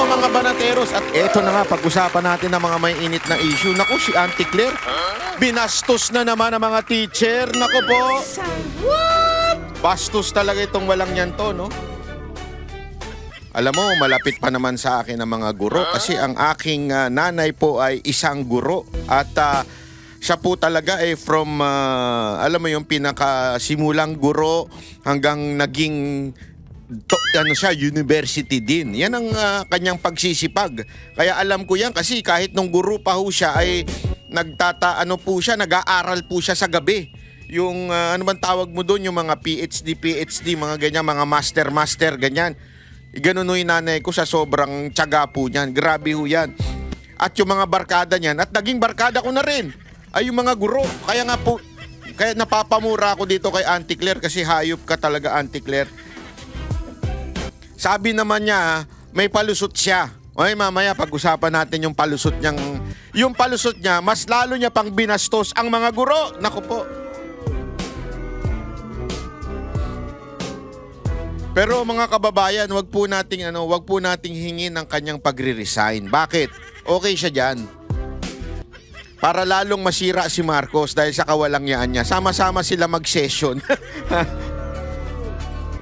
mga banateros, at eto na nga, pag-usapan natin ng mga may init na issue. Naku, si Auntie Claire, binastos na naman ang mga teacher. Naku po, bastos talaga itong walang yan to, no? Alam mo, malapit pa naman sa akin ang mga guro kasi ang aking nanay po ay isang guro. At siya po talaga ay from, alam mo yung pinakasimulang guro hanggang naging siya, university din. Yan ang kanyang pagsisipag. Kaya alam ko yan kasi kahit nung guro pa ho siya ay nag-aaral po siya sa gabi. Yung ano man tawag mo doon, yung mga PhD, mga ganyan, mga master, ganyan. Ganun yung nanay ko sa sobrang tiyaga po niyan. Grabe ho yan. At yung mga barkada niyan, at naging barkada ko na rin, ay yung mga guro. Kaya nga po, kaya napapamura ako dito kay Auntie Claire kasi hayop ka talaga, Auntie Claire. Sabi naman niya, may palusot siya. Okay, mamaya pag-usapan natin yung palusot niyang... Yung palusot niya, mas lalo niya pang binastos ang mga guro. Naku po. Pero mga kababayan, wag po nating hingin ng kanyang pagre-resign. Bakit? Okay siya diyan. Para lalong masira si Marcos dahil sa kawalangyaan niya. Sama-sama sila mag-session.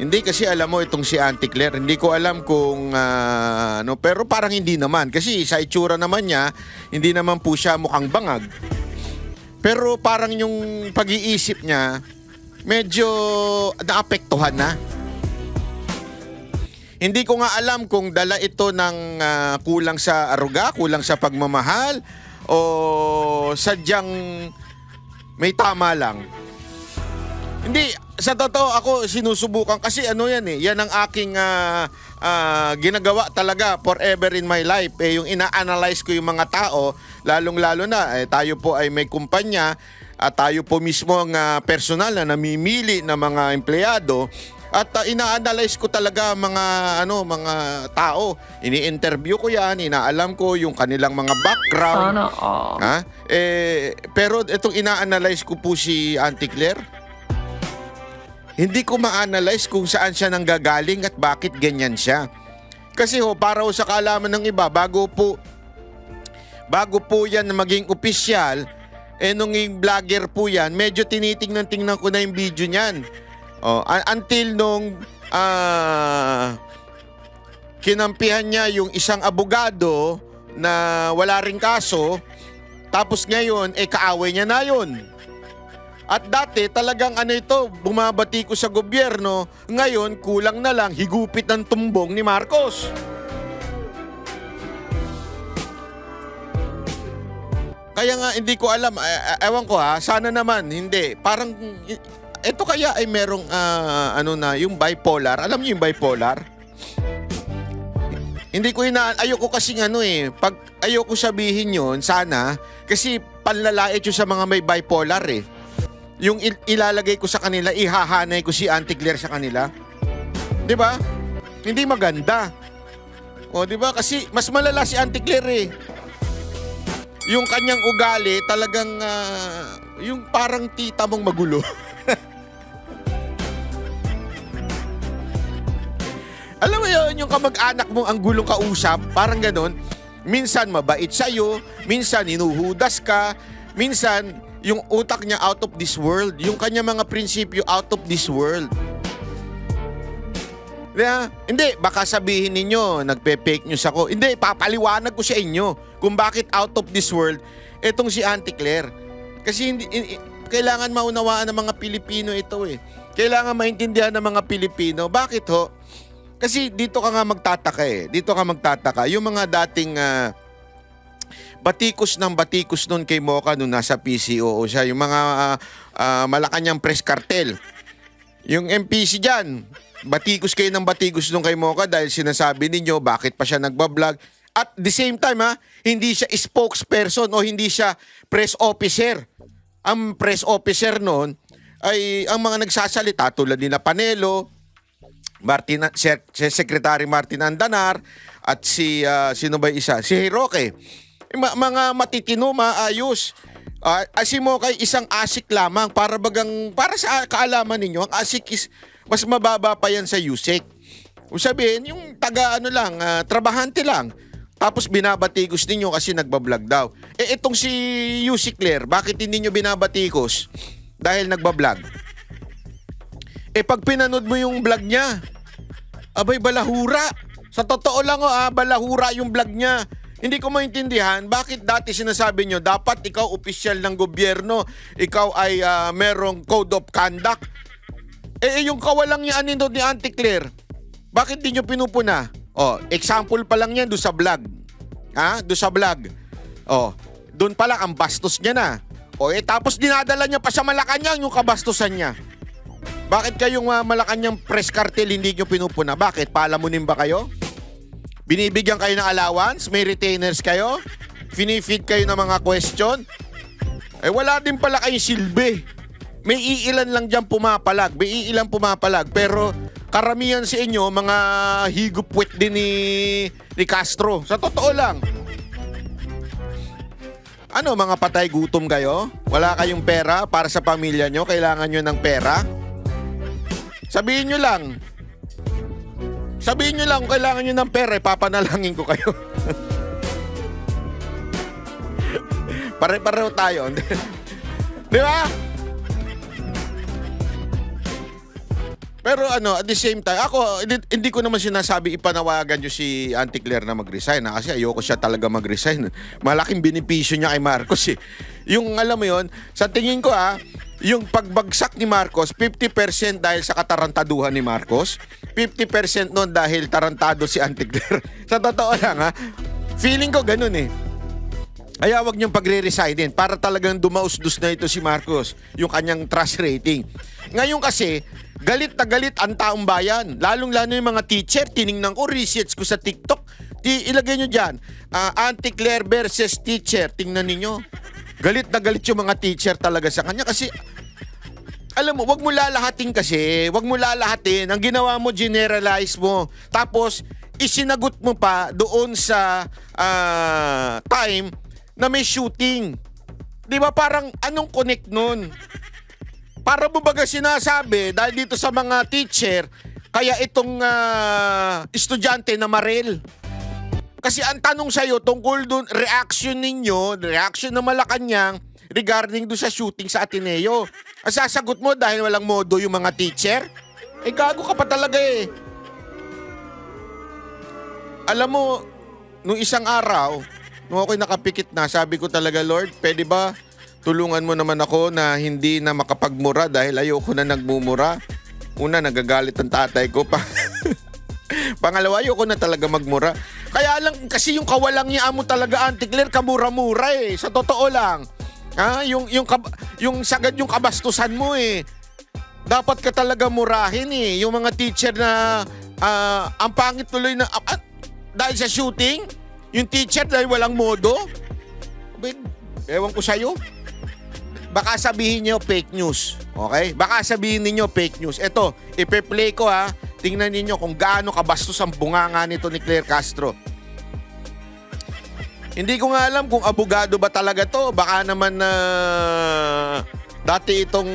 Hindi kasi alam mo itong si Auntie Claire, hindi ko alam kung pero parang hindi naman kasi sa itsura naman niya, hindi naman po siya mukhang bangag. Pero parang yung pag-iisip niya medyo naapektuhan na. Hindi ko nga alam kung dala ito ng kulang sa aruga, kulang sa pagmamahal, o sadyang may tama lang. Hindi, sa totoo ako sinusubukan kasi yan yan ang aking ginagawa talaga forever in my life. Yung ina-analyze ko yung mga tao, lalong-lalo na tayo po ay may kumpanya at tayo po mismo ang personal na namimili ng mga empleyado. At ina-analyze ko talaga mga tao. Ini-interview ko 'yan, inaalam ko yung kanilang mga background. Sana all. Pero itong ina-analyze ko po si Auntie Claire. Hindi ko ma-analyze kung saan siya nanggagaling at bakit ganyan siya. Kasi para sa kaalaman ng iba, bago po yan maging opisyal, nung vlogger po yan, medyo tinitingnan ko na yung video niyan. Until nung kinampihan niya yung isang abogado na wala ring kaso, tapos ngayon kaaway niya na yun. At dati talagang bumabati ko sa gobyerno, ngayon kulang na lang higupit ng tumbong ni Marcos. Kaya nga hindi ko alam, ewan ko sana naman hindi. Parang ito kaya ay merong yung bipolar. Alam niyo yung bipolar? Hindi ko ayoko kasing pag ayoko sabihin yun, sana, kasi panlalait yun sa mga may bipolar Yung ilalagay ko sa kanila, ihahanay ko si Auntie Claire sa kanila. 'Di ba? Hindi maganda. O 'di ba? Kasi mas malala si Auntie Claire Yung kanyang ugali talagang yung parang tita mong magulo. Alam mo yun, yung kamag-anak mo ang gulong kausap, parang ganon. Minsan mabait sa'yo, minsan hinuhudas ka, minsan yung utak niya out of this world, yung kanya mga prinsipyo out of this world. Hindi, baka sabihin ninyo, nagpe-fake news ako. Hindi, papaliwanag ko sa inyo kung bakit out of this world etong si Auntie Claire. Kasi kailangan maunawaan ng mga Pilipino ito Kailangan maintindihan ng mga Pilipino. Bakit ho? Kasi dito ka nga magtataka Dito ka magtataka. Yung mga dating batikos ng batikos nun kay Mocha nung nasa PCOO siya. Yung mga Malacanang Press Cartel. Yung MPC dyan, batikos kayo ng batikos nung kay Mocha dahil sinasabi ninyo bakit pa siya nagbablog. At the same time, hindi siya spokesperson o hindi siya press officer. Ang press officer noon ay ang mga nagsasalita tulad ni Panelo, Secretary Martin Andanar, at sino ba isa? Si Hiroke. Mga matitino, maayos. Si Mocha ay isang asik lamang para sa kaalaman ninyo, ang asik is mas mababa pa yan sa USEC. O sabihin, yung taga ano lang, trabahante lang. Tapos binabatikos ninyo kasi nagbablog daw. Itong si Yussi Claire, bakit hindi nyo binabatikos? Dahil nagbablog. Pag pinanood mo yung vlog niya, abay balahura. Sa totoo lang balahura yung vlog niya. Hindi ko maintindihan bakit dati sinasabi nyo dapat ikaw opisyal ng gobyerno, ikaw ay merong code of conduct. Yung kawalang niya nito ni Auntie Claire, bakit di nyo pinupuna? Example pa lang yan doon sa vlog. Doon sa vlog. Doon pa lang ang bastos niya na. Tapos dinadala niya pa sa Malacanang yung kabastusan niya. Bakit kayong Malacanang press cartel hindi nyo pinupuna? Bakit? Palamunin ba kayo? Binibigyan kayo ng allowance? May retainers kayo? Finifeed kayo ng mga question? Wala din pala kayong silbi. May iilan lang dyan pumapalag. May iilan pumapalag. Pero karamihan sa inyo, mga higupwet din ni Castro. Sa totoo lang. Ano, mga patay gutom kayo? Wala kayong pera para sa pamilya nyo? Kailangan nyo ng pera? Sabihin nyo lang. Sabihin nyo lang kung kailangan nyo ng pera, papanalangin ko kayo. Pare-pareho tayo. Di ba? Pero at the same time, ako, hindi ko naman sinasabi ipanawagan nyo si Auntie Claire na mag-resign. Kasi ayoko siya talaga mag-resign. Malaking benepisyo niya kay Marcos. Yung alam mo yon, sa tingin ko yung pagbagsak ni Marcos, 50% dahil sa katarantaduhan ni Marcos, 50% nun dahil tarantado si Auntie Claire. Sa totoo lang feeling ko ganun Kaya wag niyong pagre-resignin para talagang dumausdos na ito si Marcos, yung kanyang trust rating. Ngayon kasi, galit na galit ang taong bayan. Lalong-lalo yung mga teacher, tiningnan ko, research ko sa TikTok. Ilagay nyo dyan, Auntie Claire versus teacher. Tingnan ninyo. Galit na galit yung mga teacher talaga sa kanya kasi alam mo, wag mo lalahatin kasi. Wag mo lalahatin. Ang ginawa mo, generalize mo. Tapos, isinagot mo pa doon sa time na may shooting. Di ba parang anong connect nun? Para mo baga sinasabi, dahil dito sa mga teacher, kaya itong estudyante na marel. Kasi ang tanong sa'yo tungkol doon, reaction ninyo, reaction ng Malacanang regarding doon sa shooting sa Ateneo. Ang sasagot mo dahil walang modo yung mga teacher? Gago ka pa talaga Alam mo, nung isang araw, nung ako'y nakapikit na, sabi ko talaga, Lord, pwede ba tulungan mo naman ako na hindi na makapagmura dahil ayoko na nagmumura. Una, nagagalit ang tatay ko pa. Pangalawa, ayoko na talaga magmura. Kaya lang kasi yung kawalang niya mo talaga, Auntie Claire, kamura-mura Sa totoo lang. Yung sagad yung kabastusan mo Dapat ka talaga murahin Yung mga teacher na ang pangit tuloy na dahil sa shooting, yung teacher dahil walang modo. Ewan ko sa'yo. Baka sabihin niyo fake news. Okay? Baka sabihin niyo fake news. Ito, ipe-play ko Tingnan niyo kung gaano kabastos ang bunganga nito ni Claire Castro. Hindi ko nga alam kung abogado ba talaga to. Baka naman dati itong,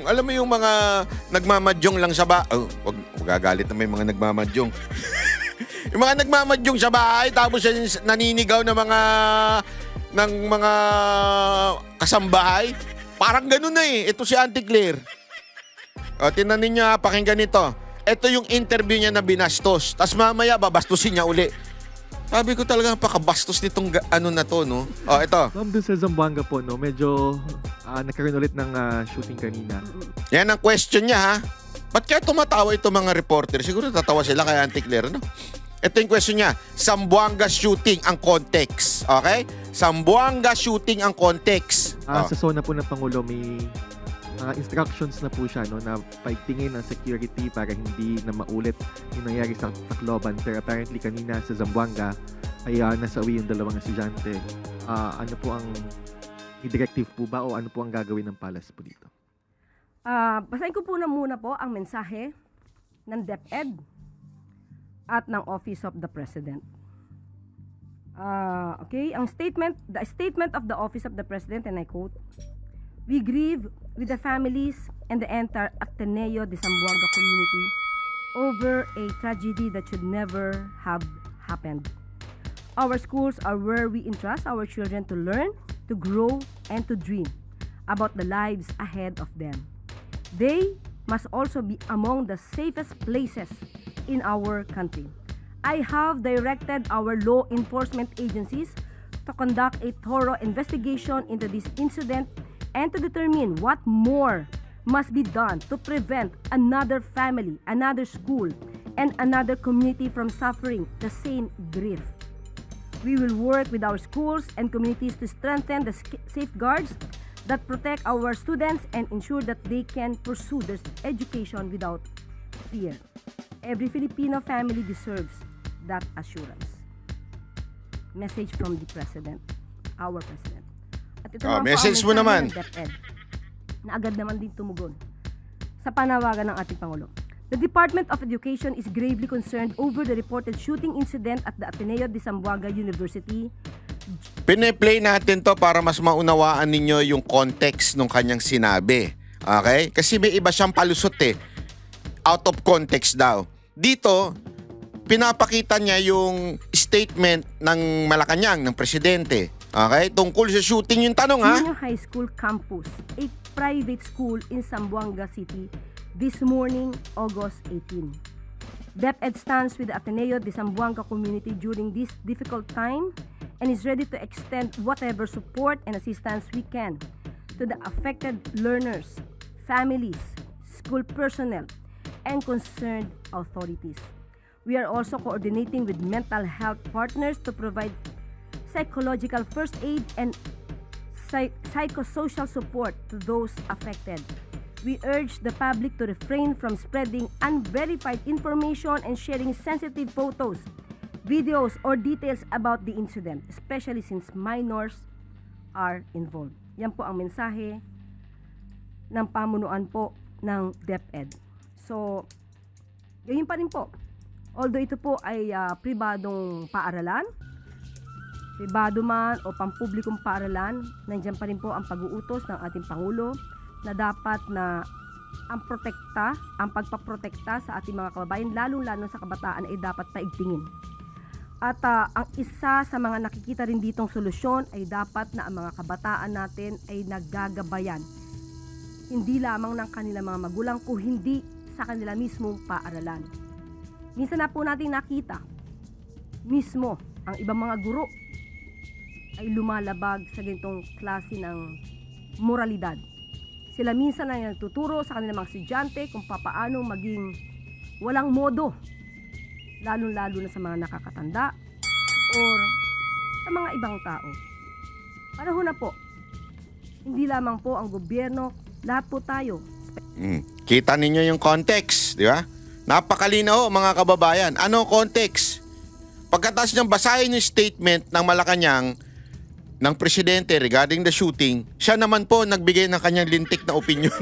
alam mo yung mga nagmamadyong lang sa wag gagalit na may mga nagmamadyong. Yung mga nagmamadyong sa bahay tapos naninigaw ng mga kasambahay. Parang ganun Ito si Auntie Claire. Tingnan niyo pakinggan nito. Ito yung interview niya na binastos. Tapos mamaya babastusin niya uli. Sabi ko talaga napakabastos nitong na to, no? Ito. Ma'am, dun sa Zamboanga po, no, medyo nagkaroon ulit ng shooting kanina. Yan ang question niya, Ba't kaya tumatawa itong mga reporter? Siguro tatawa sila kay Auntie Claire, no? Ito yung question niya. Zamboanga shooting ang context. Okay? Zamboanga shooting ang context. Sa zona po ng Pangulo, may instructions na po siya, no, na pagtingin ng security para hindi na maulit yung nangyari sa Tacloban. Pero apparently kanina sa Zamboanga ay nasauwi yung dalawang estudyante. Ano po ang directive po ba o ano po ang gagawin ng palace po dito? Basahin ko po muna po ang mensahe ng DepEd at ng Office of the President. Okay, the statement of the Office of the President, and I quote, "We grieve with the families and the entire Ateneo de Zamboanga community over a tragedy that should never have happened. Our schools are where we entrust our children to learn, to grow, and to dream about the lives ahead of them. They must also be among the safest places in our country. I have directed our law enforcement agencies to conduct a thorough investigation into this incident and to determine what more must be done to prevent another family, another school, and another community from suffering the same grief. We will work with our schools and communities to strengthen the safeguards that protect our students and ensure that they can pursue their education without fear. Every Filipino family deserves that assurance. Message from the President, our President. At ito naman po message ang mo mensahe naman. ng DepEd na agad naman din tumugon sa panawagan ng ating Pangulo. The Department of Education is gravely concerned over the reported shooting incident at the Ateneo de Zamboanga University. Pine-play natin to para mas maunawaan ninyo yung context ng kanyang sinabi. Okay? Kasi may iba siyang palusot eh. Out of context daw. Dito, pinapakita niya yung statement ng Malacanang, ng presidente. Okay? Tungkol sa shooting yung tanong, ha? Junior High School campus, a private school in Zamboanga City, this morning, August 18. DepEd stands with the Ateneo de Zamboanga community during this difficult time and is ready to extend whatever support and assistance we can to the affected learners, families, school personnel, and concerned authorities. We are also coordinating with mental health partners to provide psychological first aid and psychosocial support to those affected. We urge the public to refrain from spreading unverified information and sharing sensitive photos, videos, or details about the incident, especially since minors are involved. Yan po ang mensahe ng pamunuan po ng DepEd. So, ganyan pa rin po. Although ito po ay pribadong paaralan, pribado man o pampublikong paaralan, nandiyan pa rin po ang pag-uutos ng ating Pangulo na dapat na ang pagpaprotekta sa ating mga kababayan, lalong-lalo sa kabataan, ay dapat paigtingin. At ang isa sa mga nakikita rin ditong solusyon ay dapat na ang mga kabataan natin ay naggagabayan, hindi lamang ng kanilang mga magulang, kung hindi sa kanila mismong paaralan. Minsan na po natin nakita, mismo ang ibang mga guro ay lumalabag sa ganitong klase ng moralidad. Sila minsan ay nagtuturo sa kanilang mga estudyante kung papaano maging walang modo, lalong-lalo na sa mga nakakatanda or sa mga ibang tao. Panahon na po, hindi lamang po ang gobyerno, lahat po tayo. Kita ninyo yung context, di ba? Napakalinaw, mga kababayan. Ano context? Pagkatapos niyang basahin yung statement ng Malacanang ng presidente regarding the shooting, siya naman po nagbigay ng kanyang lintik na opinion.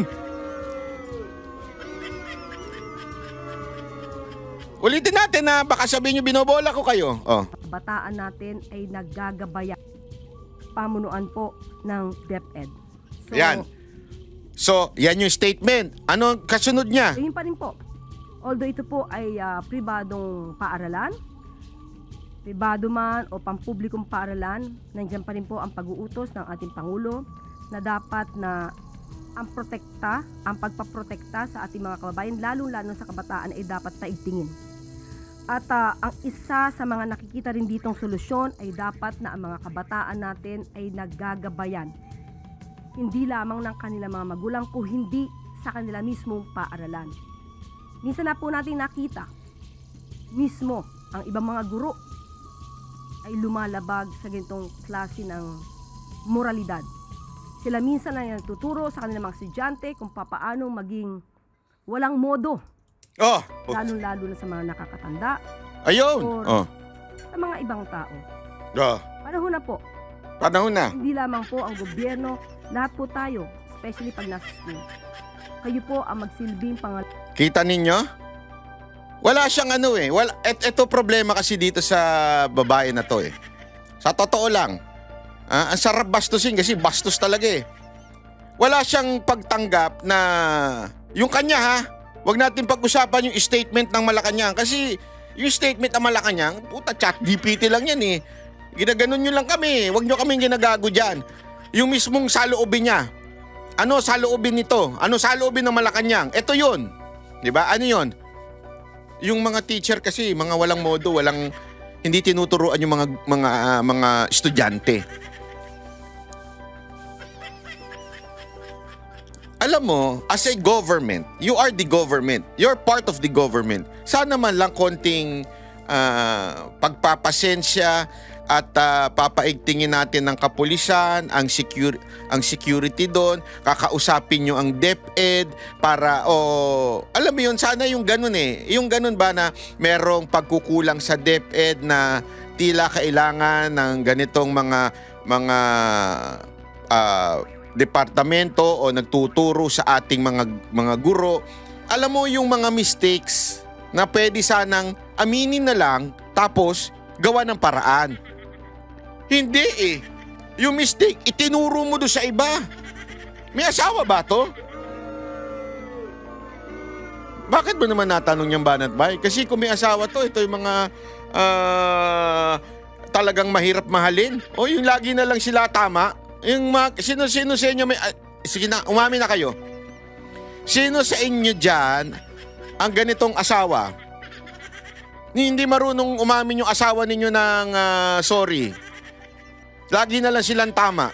Ulitin natin na baka sabihin niyo binobola ko kayo. Oh. Bataan natin ay naggagabayan. Pamunuan po ng DepEd. So, Yan. So, yan yung statement. Ano kasunod niya? Ganyan pa rin po. Although ito po ay pribadong paaralan, pribado man o pampublikong paaralan, nandiyan pa rin po ang pag-uutos ng ating Pangulo na dapat na ang pagpaprotekta sa ating mga kababayan, lalong-lalo sa kabataan, ay dapat paigtingin. At ang isa sa mga nakikita rin ditong solusyon ay dapat na ang mga kabataan natin ay naggagabayan, hindi lamang ng kanilang mga magulang, kung hindi sa kanila mismong paaralan. Minsan na po natin nakita, mismo ang ibang mga guro ay lumalabag sa ganitong klase ng moralidad. Sila minsan ay nagtuturo sa kanilang mga estudyante kung papaano maging walang modo, Oh. lalong-lalo na sa mga nakakatanda Ayun. or Oh. sa mga ibang tao. Oh. Panahon na po, Panahon na. hindi lamang po ang gobyerno, lahat po tayo, especially pag nasa school. Kayo po ang magsilbing Kita ninyo? Wala siyang ano eh. Ito problema kasi dito sa babae na to eh. Sa totoo lang. Ang sarap bastusin kasi bastos talaga eh. Wala siyang pagtanggap na yung kanya ha. Wag natin pag-usapan yung statement ng Malacanang kasi yung statement ng Malacanang, puta, ChatGPT lang yan eh. Ginaganon nyo lang kami. Wag nyo kaming ginagago dyan. Yung mismong saloobin niya. Ano saloobin nito? Ano saloobin ng Malacanang? Ito yun. Diba? Ano yun? Yung mga teacher kasi, mga walang modo, hindi tinuturuan yung mga estudyante. Alam mo, as a government, you are the government. You're part of the government. Sana man lang konting pagpapasensya at papaigtingin natin ng kapulisan, ang security doon, kakausapin nyo ang DepEd para, alam mo yun, sana yung ganun eh. Yung ganun ba na merong pagkukulang sa DepEd na tila kailangan ng ganitong mga departamento o nagtuturo sa ating mga guro. Alam mo yung mga mistakes na pwede sanang aminin na lang tapos gawa ng paraan. Hindi eh. Yung mistake, itinuro mo doon sa iba. May asawa ba to? Bakit mo naman natanong niyang banat bay? Kasi kung may asawa to, ito yung mga talagang mahirap mahalin. O yung lagi na lang sila tama. Yung sino sa inyo may... sige na, umamin na kayo. Sino sa inyo dyan ang ganitong asawa? Hindi marunong umamin yung asawa ninyo ng sorry. Lagi na lang silang tama.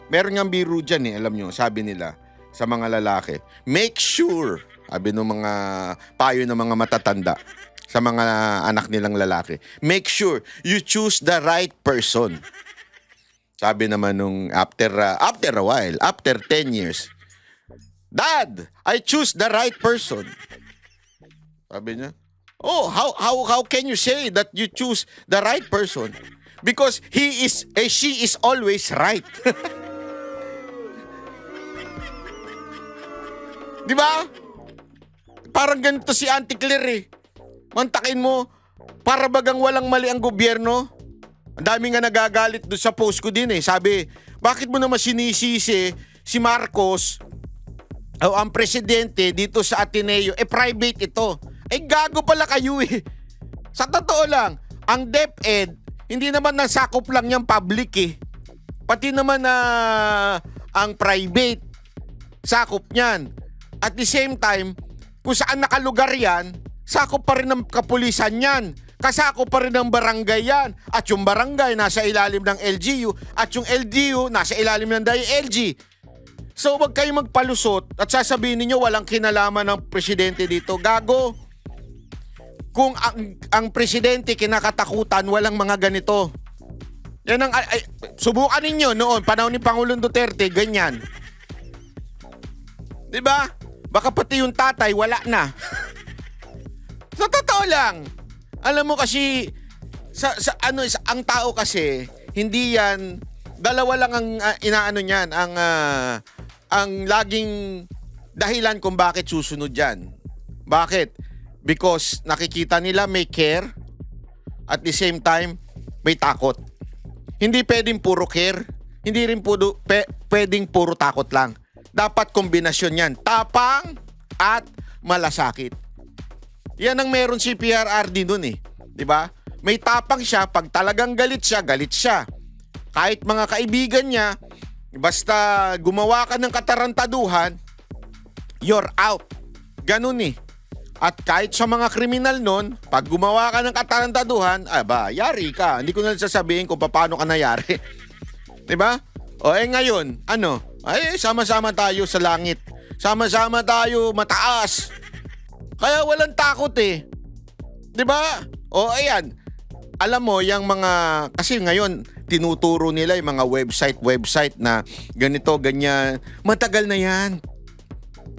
Meron nga biro dyan eh, alam nyo, sabi nila sa mga lalaki. Make sure, sabi ng mga payo ng mga matatanda sa mga anak nilang lalaki. Make sure you choose the right person. Sabi naman nung after a while, after 10 years, Dad, I choose the right person. Sabi niya, oh, how can you say that you choose the right person? Because she is always right. Di ba? Parang ganito si Auntie Claire eh. Mantakin mo, para bagang walang mali ang gobyerno. Ang dami nga nagagalit doon sa post ko din eh. Sabi, bakit mo naman sinisisi si Marcos o ang presidente dito sa Ateneo? Private ito. Gago pala kayo eh. Sa totoo lang, ang DepEd, hindi naman nasakop lang niyang public eh. Pati naman ang private, sakop niyan. At the same time, kung saan nakalugar yan, sakop pa rin ng kapulisan yan. Kasakop pa rin ng barangay yan. At yung barangay nasa ilalim ng LGU. At yung LGU nasa ilalim ng DILG. So wag kayong magpalusot at sasabihin niyo walang kinalaman ng presidente dito. Gago. Kung ang presidente kinakatakutan, walang mga ganito. Yan ang subukan ninyo noon, panahon ni Pangulong Duterte, ganyan. 'Di ba? Baka pati yung tatay wala na. Sa totoo lang. Alam mo kasi ang tao kasi hindi yan dalawa lang ang inaano niyan, ang laging dahilan kung bakit susunod yan. Bakit? Because nakikita nila may care at the same time may takot. Hindi pwedeng puro care, hindi rin pwedeng puro takot lang. Dapat kombinasyon yan. Tapang at malasakit. Yan ang meron si PRRD dun eh. Diba? May tapang siya, pag talagang galit siya, galit siya. Kahit mga kaibigan niya, basta gumawa ka ng katarantaduhan, you're out. Ganun eh. At kahit sa mga kriminal nun, pag gumawa ka ng katarantaduhan, yari ka. Hindi ko na sasabihin kung paano ka nayari. Diba? O ngayon, sama-sama tayo sa langit. Sama-sama tayo mataas. Kaya walang takot eh. Diba? O ayan, alam mo, yung mga, kasi ngayon, tinuturo nila yung mga website na ganito, ganyan. Matagal na yan.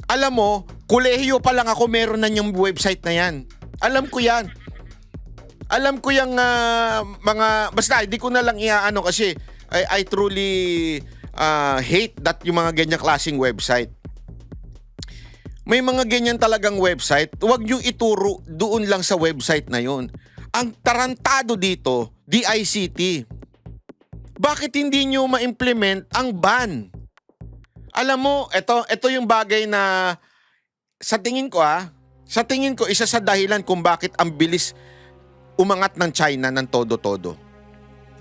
Alam mo, kolehiyo pa lang ako meron na yung website na yan. Alam ko yan. Alam ko yung mga, basta hindi ko na lang iaano kasi I truly hate that yung mga ganyang klaseng website. May mga ganyan talagang website, huwag nyo ituro doon lang sa website na yon. Ang tarantado dito, DICT. Bakit hindi nyo ma-implement ang ban? Alam mo, ito yung bagay na sa tingin ko isa sa dahilan kung bakit ang bilis umangat ng China ng todo-todo.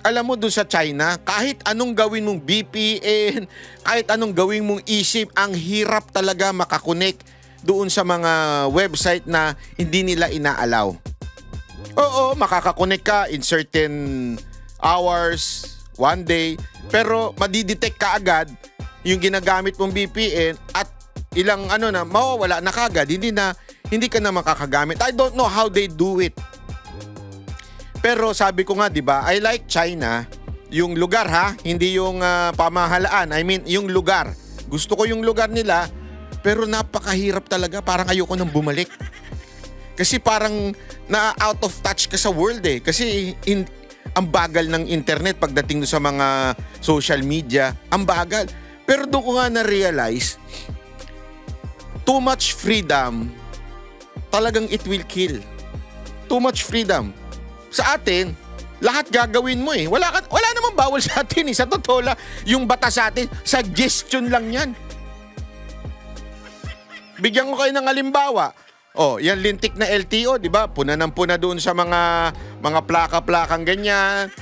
Alam mo doon sa China, kahit anong gawin mong VPN, kahit anong gawin mong eSIM, ang hirap talaga makakonek doon sa mga website na hindi nila inaalaw. Oo, makakakonek ka in certain hours, one day, pero madidetect ka agad yung ginagamit mong VPN at ilang mawawala na kagad, hindi ka na makakagamit. I don't know how they do it. Pero sabi ko nga, 'di ba, I like China, yung lugar hindi yung pamahalaan. I mean, yung lugar. Gusto ko yung lugar nila, pero napakahirap talaga, parang ayoko nang bumalik. Kasi parang na out of touch ka sa world eh. Kasi ang bagal ng internet pagdating sa mga social media, ang bagal. Pero doon ko nga na-realize, too much freedom, talagang it will kill. Too much freedom. Sa atin, lahat gagawin mo eh. Wala namang bawal sa atin eh. Sa totoo lang, yung batas sa atin, suggestion lang yan. Bigyan ko kayo ng halimbawa. Yan lintik na LTO, di ba? Puna ng puna doon sa mga plaka-plakang ganyan.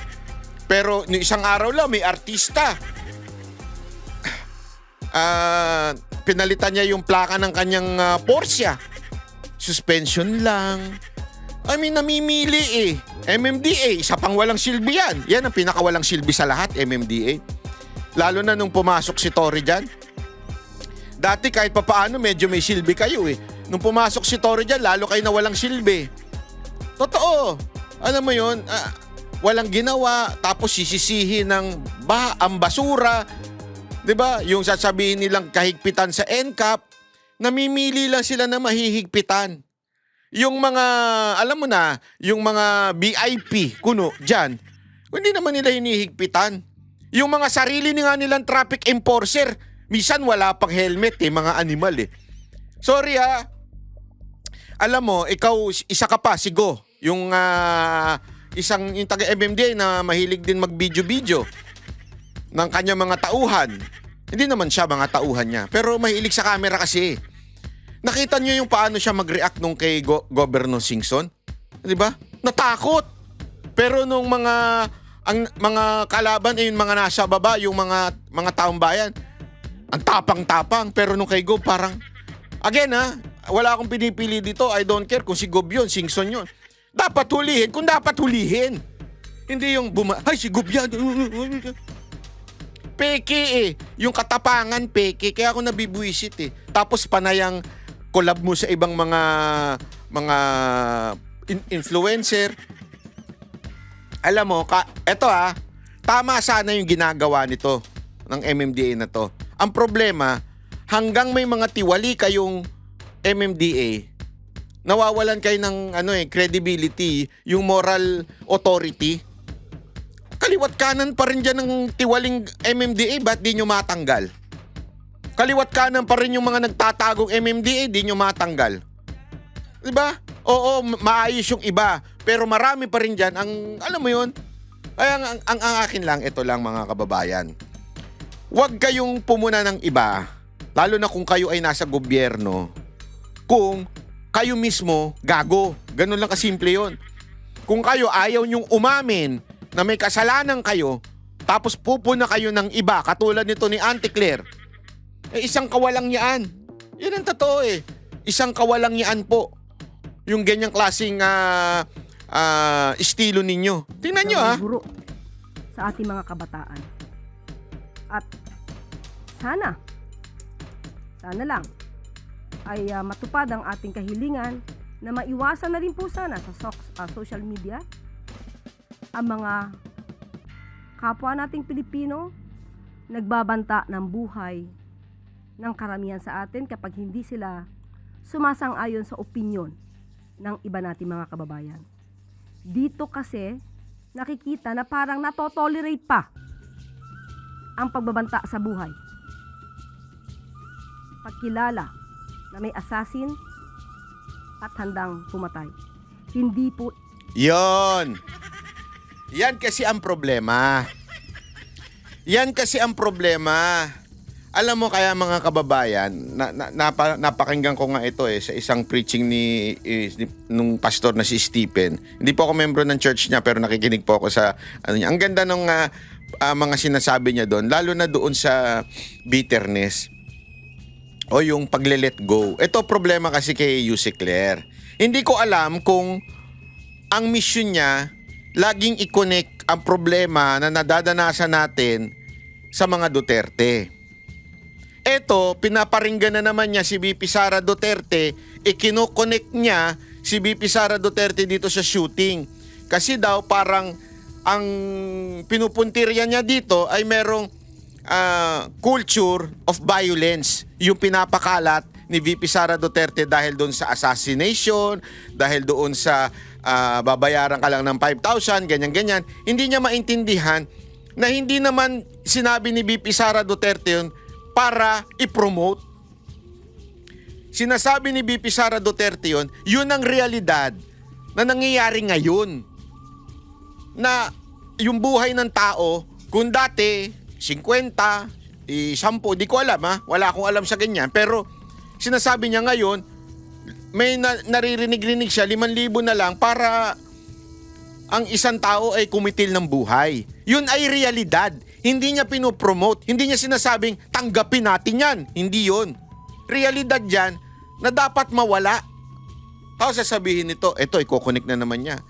Pero isang araw lang, may artista. Pinalitan niya yung plaka ng kanyang Porsche. Suspension lang. I mean, namimili eh. MMDA, isa pang walang silbi yan. Yan ang pinakawalang silbi sa lahat, MMDA. Lalo na nung pumasok si Tory dyan. Dati kahit papaano medyo may silbi kayo eh. Nung pumasok si Tory dyan, lalo kayo na walang silbi. Totoo. Alam mo yun, walang ginawa, tapos sisisihin ng ang basura. 'Di ba? Yung sasabihin nilang kahigpitan sa NCAP, namimili lang sila na mahihigpitan. Yung mga, alam mo na, yung mga VIP, kuno, dyan, hindi naman nila hinihigpitan. Yung mga sarili nga nilang traffic enforcer, minsan wala pang helmet eh, mga animal eh. Sorry alam mo, ikaw, isa ka pa, si Go, yung yung taga-MMDA na mahilig din mag-video-video ng kanyang mga tauhan. Hindi naman siya mga tauhan niya, pero mahilig sa camera kasi. Nakita niyo yung paano siya mag-react nung kay Governor Singson? 'Di ba? Natakot. Pero nung ang mga kalaban yung mga nasa baba, yung mga taong bayan, ang tapang-tapang. Pero nung kay Gob parang again wala akong pinipili dito. I don't care kung si Gob yun, Singson yun. Dapat hulihin kung dapat hulihin. Hindi yung ay si Gob yan. Peke eh. Yung katapangan peke. Kaya ako nabibuisit eh. Tapos panayang collab mo sa ibang mga influencer. Alam mo, eto tama sana yung ginagawa nito ng MMDA na to. Ang problema, hanggang may mga tiwali kayong MMDA, nawawalan kayo ng credibility, yung moral authority. Kaliwat kanan pa rin dyan ng tiwaling MMDA, ba't di nyo matanggal? Kaliwat kanan pa rin yung mga nagtatagong MMDA, di nyo matanggal. Diba? Oo, maayos yung iba. Pero marami pa rin dyan. Alam mo yun? Ay, ang akin lang, ito lang mga kababayan. Huwag kayong pumuna ng iba, lalo na kung kayo ay nasa gobyerno, kung kayo mismo gago. Ganun lang kasimple yun. Kung kayo ayaw nyong umamin na may kasalanan kayo, tapos pupuna kayo ng iba, katulad nito ni Auntie Claire, isang kawalang yaan. Yan ang totoo eh. Isang kawalang yaan po. Yung ganyang klaseng estilo ninyo. Tingnan nyo guro sa ating mga kabataan. At sana lang ay matupad ang ating kahilingan na maiwasan na rin po sana sa social media ang mga kapwa nating Pilipino nagbabanta ng buhay ng karamihan sa atin kapag hindi sila sumasang-ayon sa opinyon ng iba nating mga kababayan. Dito kasi nakikita na parang natotolerate pa ang pagbabanta sa buhay. Pagkilala na may assassin at handang pumatay. Hindi po. Yon. Yan kasi ang problema. Yan kasi ang problema. Alam mo kaya mga kababayan, napakinggan ko nga ito sa isang preaching nung pastor na si Stephen. Hindi po ako membro ng church niya pero nakikinig po ako sa ano niya. Ang ganda ng mga sinasabi niya doon, lalo na doon sa bitterness o yung pagle-let go. Ito problema kasi kay Yusek Claire. Hindi ko alam kung ang mission niya laging i-connect ang problema na nadadanasan natin sa mga Duterte. Eto, pinaparinggan na naman niya si VP Sara Duterte, ikino-connect niya si VP Sara Duterte dito sa shooting. Kasi daw parang ang pinupuntirya niya dito ay merong culture of violence. Yung pinapakalat ni VP Sara Duterte dahil doon sa assassination, dahil doon sa babayaran ka lang ng 5,000, ganyan-ganyan. Hindi niya maintindihan na hindi naman sinabi ni VP Sara Duterte yun para i-promote. Sinasabi ni VP Sara Duterte yun ang realidad na nangyayari ngayon. Na yung buhay ng tao, kung dati 50, 10, di ko alam wala akong alam sa ganyan. Pero sinasabi niya ngayon, may naririnig-rinig siya, 5,000 na lang para ang isang tao ay kumitil ng buhay. Yun ay realidad. Hindi niya pinopromote. Hindi niya sinasabing, tanggapin natin yan. Hindi yun. Realidad yan na dapat mawala. Tapos sasabihin nito, eto, iko-connect na naman niya.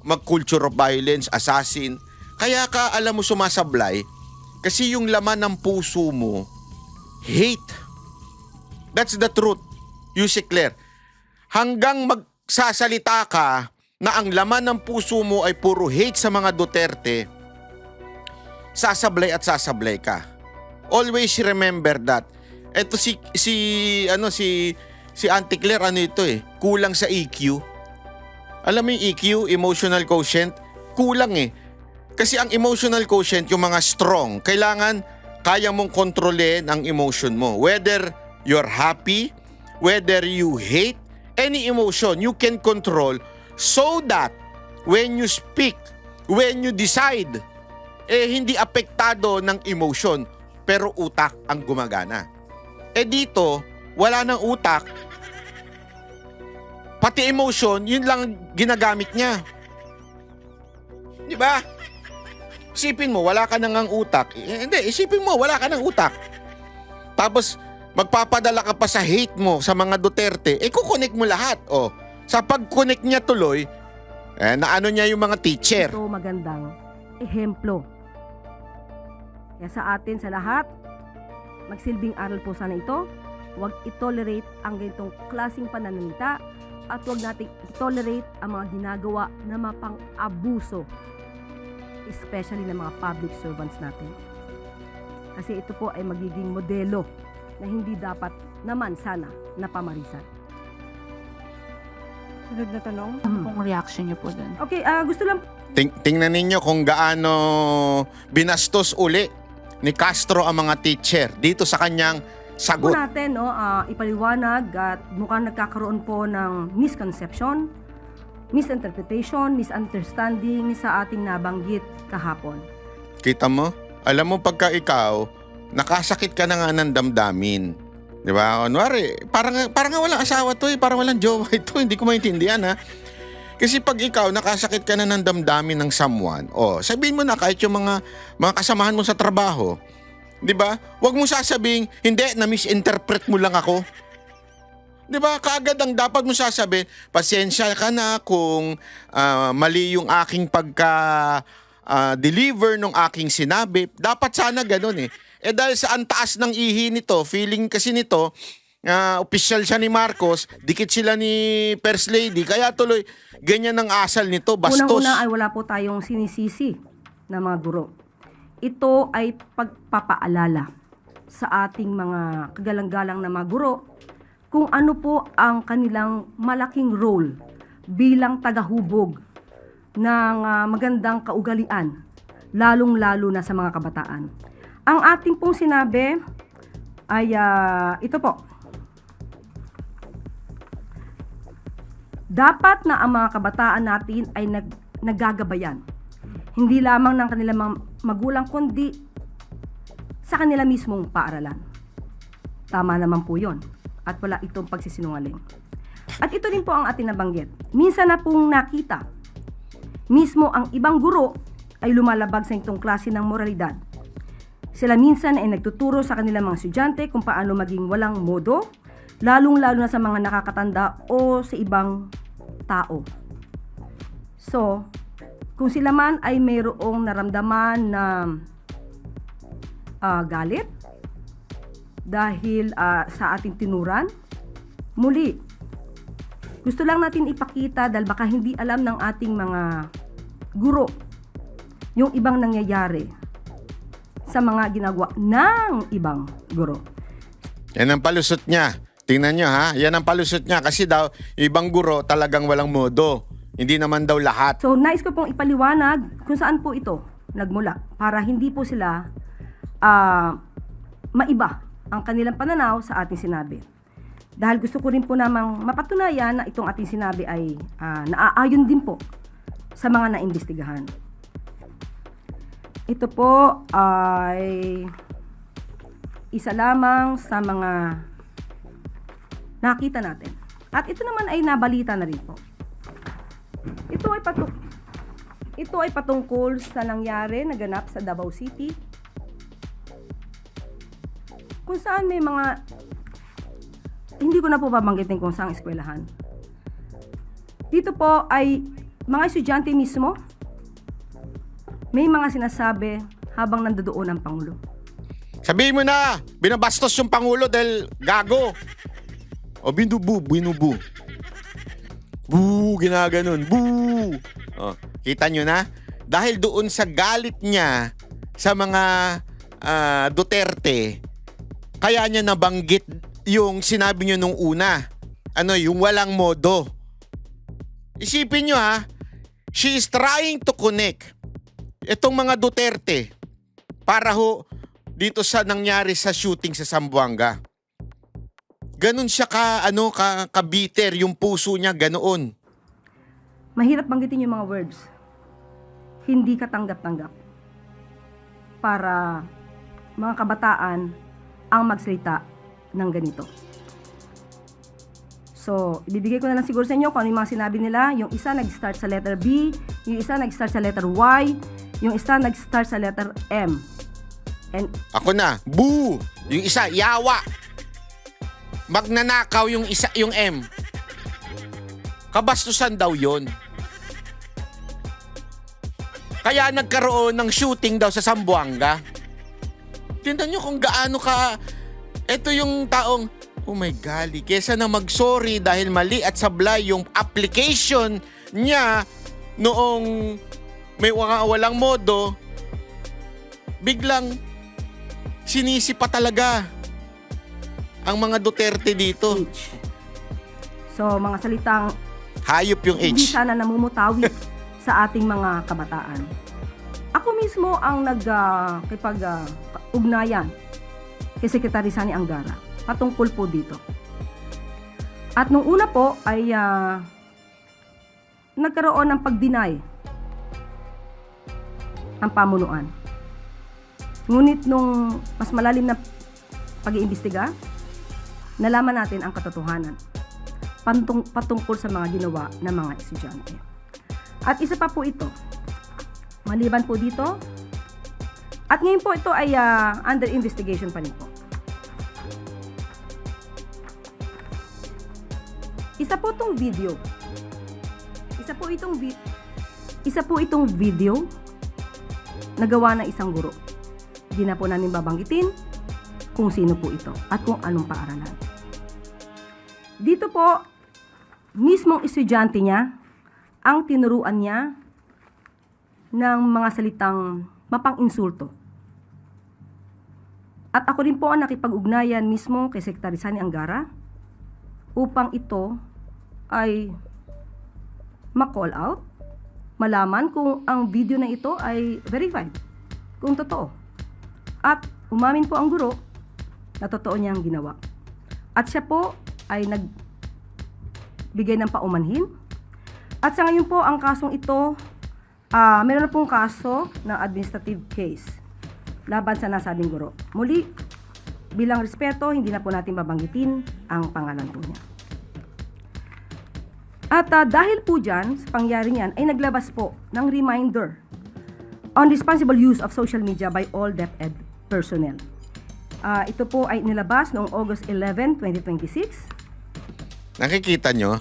Mag-culture of violence, assassin. Kaya ka, alam mo, sumasablay. Kasi yung laman ng puso mo, hate. That's the truth. Yusek Claire. Hanggang magsasalita ka na ang laman ng puso mo ay puro hate sa mga Duterte, sasablay at sasablay ka. Always remember that. Ito si Auntie Claire, kulang sa EQ. Alam mo yung EQ, emotional quotient, kulang Kasi ang emotional quotient, yung mga strong, kailangan kaya mong kontrolin ang emotion mo. Whether you're happy, whether you hate, any emotion you can control so that when you speak, when you decide, hindi apektado ng emotion, pero utak ang gumagana. Dito, wala ng utak, pati emotion, yun lang ginagamit niya. Di ba? Isipin mo, wala ka nang utak. Isipin mo, wala ka nang utak. Tapos, magpapadala ka pa sa hate mo sa mga Duterte, kukonek mo lahat. Sa pag-connect niya tuloy, naano niya yung mga teacher. Ito magandang ehemplo. Kaya sa atin, sa lahat, magsilbing aral po sana ito. Huwag i-tolerate ang ganitong klaseng pananalita at huwag nating i-tolerate ang mga ginagawa na mapang-abuso, especially ng mga public servants natin. Kasi ito po ay magiging modelo na hindi dapat naman sana napamarisan. Sunod na tanong, ano pong reaction niyo po dun? Okay, gusto lang Tingnan ninyo kung gaano binastos uli ni Castro ang mga teacher dito sa kanyang po sagot. natin ipaliwanag at mukhang nagkakaroon po ng misconception, misinterpretation, misunderstanding sa ating nabanggit kahapon. Kita mo? Alam mo pagka ikaw, nakasakit ka na nga ng damdamin. Di ba? Kunwari, parang nga walang asawa to parang walang jowa ito. Hindi ko maintindihan Kasi pag ikaw, nakasakit ka na ng damdamin ng someone, sabihin mo na kahit yung mga kasamahan mo sa trabaho, di ba? Huwag mo sasabing, hindi, na-misinterpret mo lang ako. Di ba? Kaagad ang dapat mo sasabihin, pasensya ka na kung mali yung aking deliver ng aking sinabi. Dapat sana ganun dahil sa antaas ng ihi nito, feeling kasi nito, opisyal siya ni Marcos, dikit sila ni First Lady, kaya tuloy, ganyan ang asal nito, bastos. Unang-una ay wala po tayong sinisisi na mga guro. Ito ay pagpapaalala sa ating mga kagalang-galang na mga guro kung ano po ang kanilang malaking role bilang tagahubog ng magandang kaugalian, lalong-lalo na sa mga kabataan. Ang ating pong sinabi ay ito po. Dapat na ang mga kabataan natin ay naggagabayan. Hindi lamang ng kanilang mga magulang kundi sa kanila mismong paaralan. Tama naman po yun. At wala itong pagsisinungaling. At ito rin po ang ating nabanggit. Minsan na pong nakita, mismo ang ibang guro ay lumalabag sa itong klase ng moralidad. Sila minsan ay nagtuturo sa kanilang mga estudyante kung paano maging walang modo, lalong-lalo na sa mga nakakatanda o sa ibang tao. So, kung sila man ay mayroong naramdaman na galit dahil sa ating tinuran, muli, gusto lang natin ipakita dahil baka hindi alam ng ating mga guro yung ibang nangyayari sa mga ginagawa ng ibang guro. Yan ang palusot niya. Tingnan nyo ha, yan ang palusot niya. Kasi daw, ibang guro talagang walang modo. Hindi naman daw lahat. So, nais ko pong ipaliwanag kung saan po ito nagmula para hindi po sila maiba ang kanilang pananaw sa ating sinabi. Dahil gusto ko rin po namang mapatunayan na itong ating sinabi ay naaayon din po sa mga naimbestigahan. Ito po ay isa lamang sa mga nakita natin. At ito naman ay nabalita na rin po. Ito ay patungkol sa nangyari, naganap sa Davao City, kung saan may mga, hindi ko na po babanggitin kung saan eskwelahan. Dito po ay mga estudyante mismo, may mga sinasabi habang nandoon ang Pangulo. Sabihin mo na, binabastos yung Pangulo dahil gago. O binubu. Boo, ginaganon. Boo! O, kita nyo na? Dahil doon sa galit niya sa mga Duterte, kaya niya nabanggit yung sinabi niyo nung una. Yung walang modo. Isipin nyo ha, she is trying to connect itong mga Duterte para dito sa nangyari sa shooting sa Zamboanga. Ganun siya ka-bitter, yung puso niya ganoon. Mahirap banggitin yung mga words. Hindi katanggap-tanggap. Para mga kabataan ang magsalita ng ganito. So, ibibigay ko na lang siguro sa inyo kung ano yung mga sinabi nila. Yung isa nag-start sa letter B, yung isa nag-start sa letter Y, yung isa nag-start sa letter M. And Ako na, boo! Yung isa, yawa! Magnanakaw yung isa, yung M. Kabastusan daw yon. Kaya nagkaroon ng shooting daw sa Zamboanga. Tingnan nyo kung gaano ka... Ito yung taong, oh my golly, kesa na mag-sorry dahil mali at sablay yung application niya noong may walang modo, biglang sinisi pa talaga ang mga Duterte dito. H. So, mga salitang Hayop yung hindi H. sana namumutawi sa ating mga kabataan. Ako mismo ang ugnayan kay Secretary Sani Angara patungkol po dito. At nung una po ay nagkaroon ng pag-deny ang pamunuan. Ngunit nung mas malalim na pag-iimbestiga, nalaman natin ang katotohanan patungkol sa mga ginawa ng mga estudyante. At isa pa po ito, maliban po dito, at ngayon po ito ay under investigation pa rin po. Isa po itong video na gawa ng isang guro. Hindi na po namin babanggitin kung sino po ito at kung anong paaralan. Dito po, mismong estudyante niya ang tinuruan niya ng mga salitang mapang-insulto. At ako rin po ang nakipag-ugnayan mismo kay Secretary Sani Angara upang ito ay ma-call out, malaman kung ang video na ito ay verified, kung totoo. At umamin po ang guro na totoo niyang ginawa. At siya po ay nagbigay ng paumanhin. At sa ngayon po, ang kasong ito, meron na pong kaso ng administrative case laban sa nasabing guro. Muli, bilang respeto, hindi na po natin babanggitin ang pangalan po niya. At dahil po dyan, sa pangyaring yan, ay naglabas po ng reminder on responsible use of social media by all DepEd personnel. Ito po ay nilabas noong August 11, 2026. Nakikita nyo?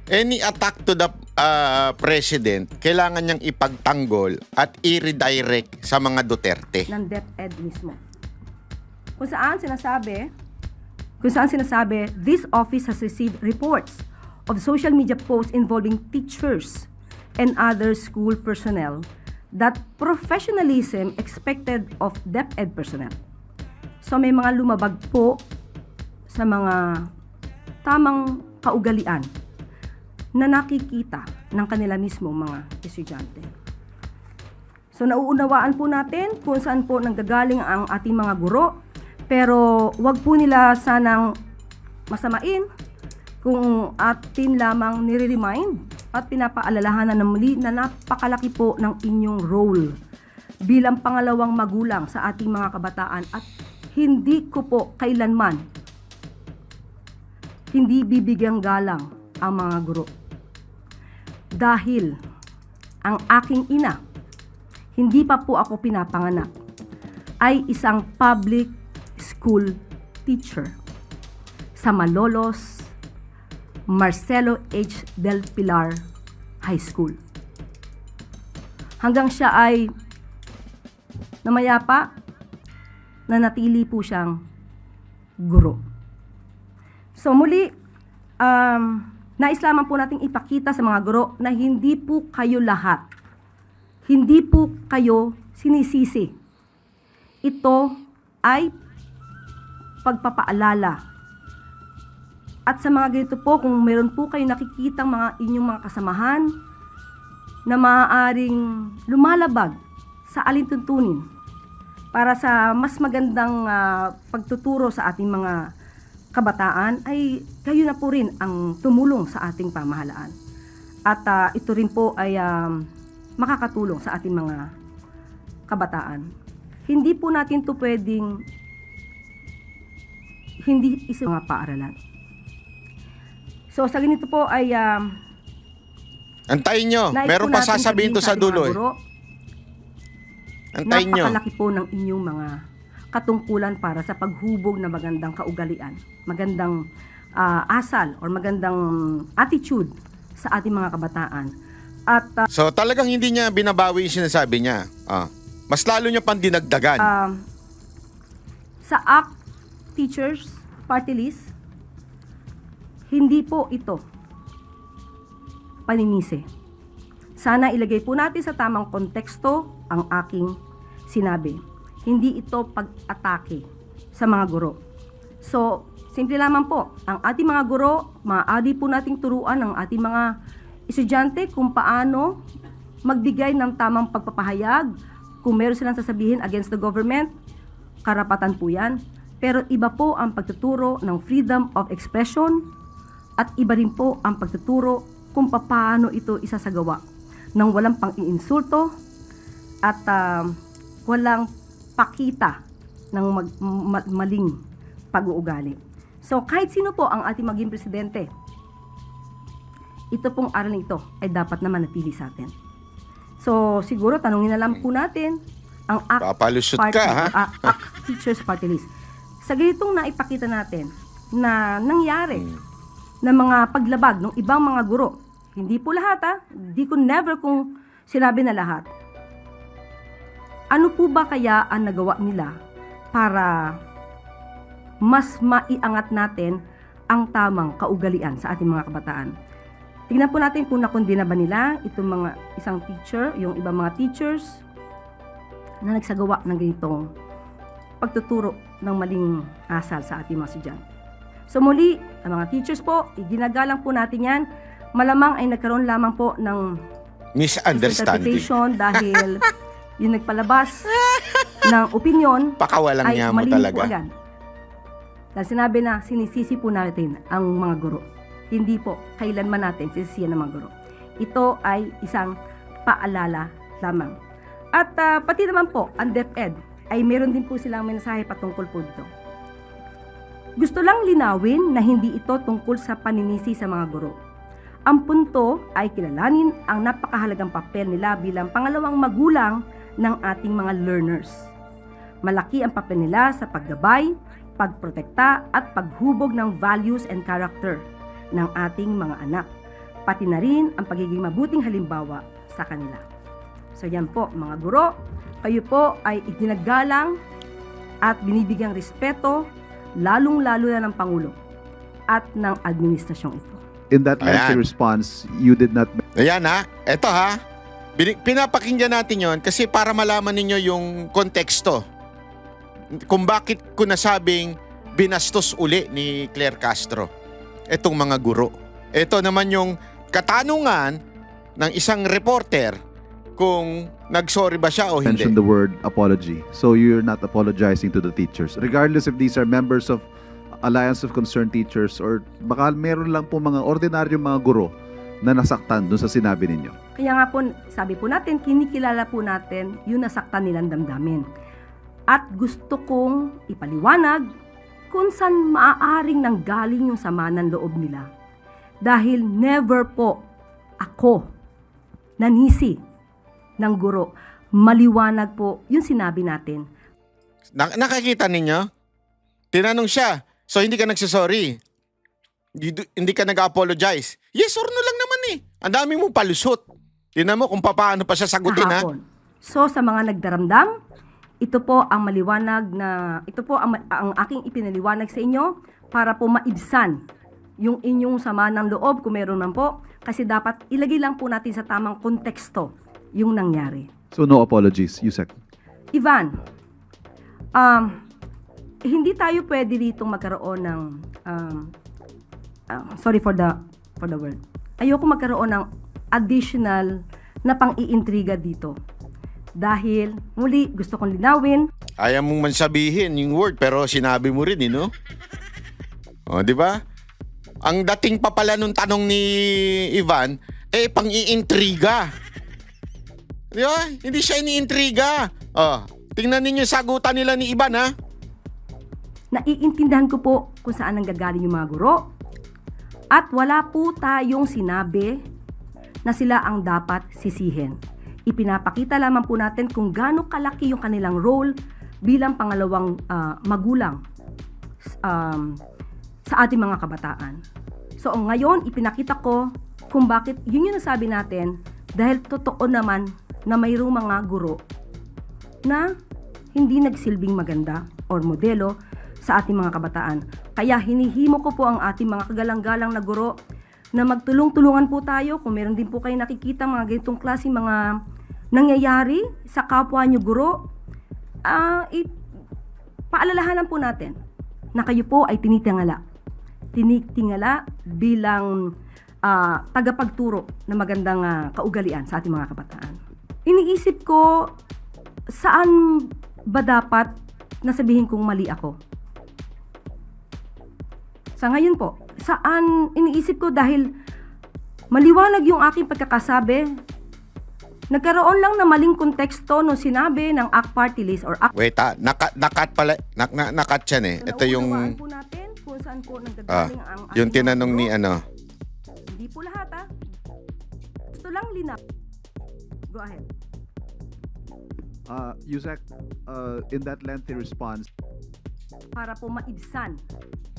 Any attack to the president, kailangan niyang ipagtanggol at i-redirect sa mga Duterte. Ng DepEd mismo. Kung saan sinasabi, this office has received reports of social media posts involving teachers and other school personnel that professionalism expected of DepEd personnel. So may mga lumabag po sa mga tamang kaugalian na nakikita ng kanila mismo mga estudyante. So nauunawaan po natin kung saan po nanggagaling ang ating mga guro, pero wag po nila sanang masamain kung atin lamang nire-remind at pinapaalalahanan na muli na napakalaki po ng inyong role bilang pangalawang magulang sa ating mga kabataan at hindi ko po kailanman hindi bibigyang galang ang mga guro. Dahil ang aking ina, hindi pa po ako pinapanganak, ay isang public school teacher sa Malolos, Marcelo H. Del Pilar High School. Hanggang siya ay namayapa, nanatili po siyang guro. So muli, nais lamang po nating ipakita sa mga guro na hindi po kayo lahat, hindi po kayo sinisisi. Ito ay pagpapaalala. At sa mga ganito po, kung meron po kayo nakikitang mga inyong mga kasamahan na maaaring lumalabag sa alintuntunin para sa mas magandang pagtuturo sa ating mga kabataan, ay kayo na po rin ang tumulong sa ating pamahalaan. At ito rin po ay makakatulong sa ating mga kabataan. Hindi po natin to pwedeng hindi isang mga paaralan. So sa ganito po ay Antayin nyo. nais Meron po pa natin sasabihin to sa sabihin ating dulo. mga Eh. guro, Antayin nyo. napakalaki po ng inyong mga katungkulan para sa paghubog na magandang kaugalian, magandang asal or magandang attitude sa ating mga kabataan. At So talagang hindi niya binabawi yung sinasabi niya. Mas lalo niya pang dinagdagan. sa ACT Teachers Party List, hindi po ito paninisi. Sana ilagay po natin sa tamang konteksto ang aking sinabi. Hindi ito pag-atake sa mga guro. So, simple lamang po, ang ating mga guro, maaari po nating turuan ang ating mga estudyante kung paano magbigay ng tamang pagpapahayag. Kung meron silang sasabihin against the government, karapatan po yan. Pero iba po ang pagtuturo ng freedom of expression at iba rin po ang pagtuturo kung paano ito isasagawa nang walang pang-iinsulto at walang pakita ng maling pag-uugali. So kahit sino po ang ating maging presidente, ito pong aral ito ay dapat na manatili sa atin. So siguro tanungin na lang po natin ang ACT Papalusot Party, ka, ha? ACT Teachers Party List. Sa ganitong naipakita natin na nangyari na mga paglabag ng ibang mga guro, hindi po lahat hindi ko never kung sinabi na lahat. Ano po ba kaya ang nagawa nila para mas maiangat natin ang tamang kaugalian sa ating mga kabataan? Tingnan po natin kung nakondena ba nila itong mga isang teacher, yung ibang mga teachers na nagsagawa ng ganitong pagtuturo ng maling asal sa ating mga estudyante. So muli, ang mga teachers po, iginagalang po natin yan. Malamang ay nagkaroon lamang po ng Misunderstanding. interpretation dahil yung nagpalabas ng opinion Pakawalang ay niya mo mali po talaga. agad. Dahil sinabi na sinisisi po natin ang mga guro. Hindi po kailanman natin sisisiyan ng mga guro. Ito ay isang paalala lamang. At pati naman po, ang DepEd ay meron din po silang mensahe patungkol po dito. Gusto lang linawin na hindi ito tungkol sa paninisi sa mga guro. Ang punto ay kilalanin ang napakahalagang papel nila bilang pangalawang magulang ng ating mga learners. Malaki ang papel nila sa paggabay, pagprotekta at paghubog ng values and character ng ating mga anak, pati na rin ang pagiging mabuting halimbawa sa kanila. So yan po mga guro, kayo po ay iginagalang at binibigyang respeto lalong-lalo na ng Pangulo at ng administrasyong ito. In that lengthy Ayan. response, you did not Ayan ha, eto ha. Pinapakinggan natin yon kasi para malaman ninyo yung konteksto. Kung bakit ko nasabing binastos uli ni Claire Castro etong mga guro. Ito naman yung katanungan ng isang reporter kung nagsorry ba siya o hindi. mention the word apology. So you're not apologizing to the teachers. Regardless if these are members of Alliance of Concerned Teachers or baka meron lang po mga ordinaryong mga guro na nasaktan dun sa sinabi ninyo. Kaya nga po, sabi po natin, kinikilala po natin yung nasaktan nilang damdamin. At gusto kong ipaliwanag kung saan maaaring nanggaling yung sama ng loob nila. Dahil never po ako nanisi ng guro. Maliwanag po yung sinabi natin. Nakakita ninyo? Tinanong siya, so hindi ka nagsasorry? Hindi ka nag-apologize? Yes or no lang naman eh. Ang dami mong palusot. Tingnan mo kung paano pa siya sagutin ha. Kahapon. So sa mga nagdaramdam, ito po ang maliwanag na, ito po ang aking ipinaliwanag sa inyo para po maibsan yung inyong sama ng loob kung meron man po, kasi dapat ilagay lang po natin sa tamang konteksto yung nangyari. So no apologies, Yusek. Ivan, hindi tayo pwede ditong magkaroon ng sorry for the word. Ayoko magkaroon ng additional na pang-iintriga dito. Dahil, muli, gusto kong linawin. Ayaw mong man sabihin yung word pero sinabi mo rin, no? O, di ba? Ang dating pa pala nung tanong ni Ivan, pang-iintriga. Di ba? Hindi siya iniintriga. O, tingnan ninyo yung sagutan nila ni Ivan, ha? Naiintindihan ko po kung saan nanggagaling yung mga guro. At wala po tayong sinabi na sila ang dapat sisihin. Ipinapakita lamang po natin kung gaano kalaki yung kanilang role bilang pangalawang magulang sa ating mga kabataan. So ngayon, ipinakita ko kung bakit yun yung nasabi natin dahil totoo naman na mayroong mga guro na hindi nagsilbing maganda or modelo sa ating mga kabataan. Kaya hinihimo ko po ang ating mga kagalang-galang na guro na magtulong-tulungan po tayo kung meron din po kayo nakikita mga ganitong klase mga nangyayari sa kapwa nyo guro, paalalahanan po natin na kayo po ay tinitingala bilang tagapagturo ng magandang kaugalian sa ating mga kabataan. Iniisip ko, saan ba dapat nasabihin kong mali ako? Sa ngayon po, saan iniisip ko dahil maliwanag yung aking pagkakasabi, nagkaroon lang na maling konteksto no sinabi ng ACT Party List or ACT. Wait, nakat pala. Nakat yan eh. Ito yung Naunawaan po natin kung saan po nanggagaling ang yung ating tinanong mga ni guro. ano. Hindi po lahat Gusto lang linaw. Go ahead. Yusek, in that lengthy response, Para po maibsan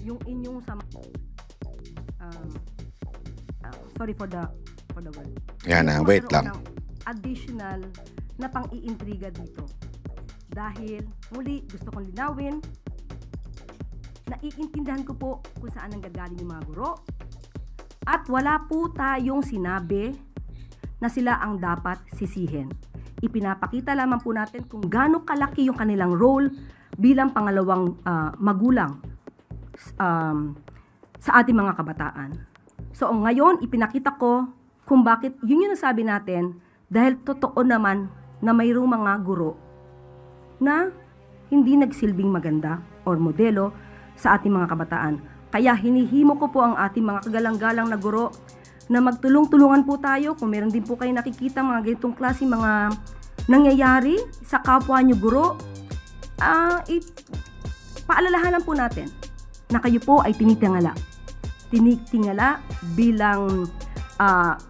yung inyong sama. Sorry for the word. Yan na, wait lang. Magkaroon ng additional na pang-iintriga dito. Dahil, muli, gusto kong linawin, naiintindihan ko po kung saan nanggagaling yung mga guro. At wala po tayong sinabi na sila ang dapat sisihin. Ipinapakita lamang po natin kung gaano kalaki yung kanilang role bilang pangalawang magulang sa ating mga kabataan. So ngayon, ipinakita ko kung bakit yun yung nasabi natin dahil totoo naman na mayroong mga guro na hindi nagsilbing maganda or modelo sa ating mga kabataan. Kaya hinihimo ko po ang ating mga kagalang-galang na guro na magtulong-tulungan po tayo kung meron din po kayo nakikita mga ganitong klase mga nangyayari sa kapwa nyo guro. Paalalahanan po natin na kayo po ay tinitingala bilang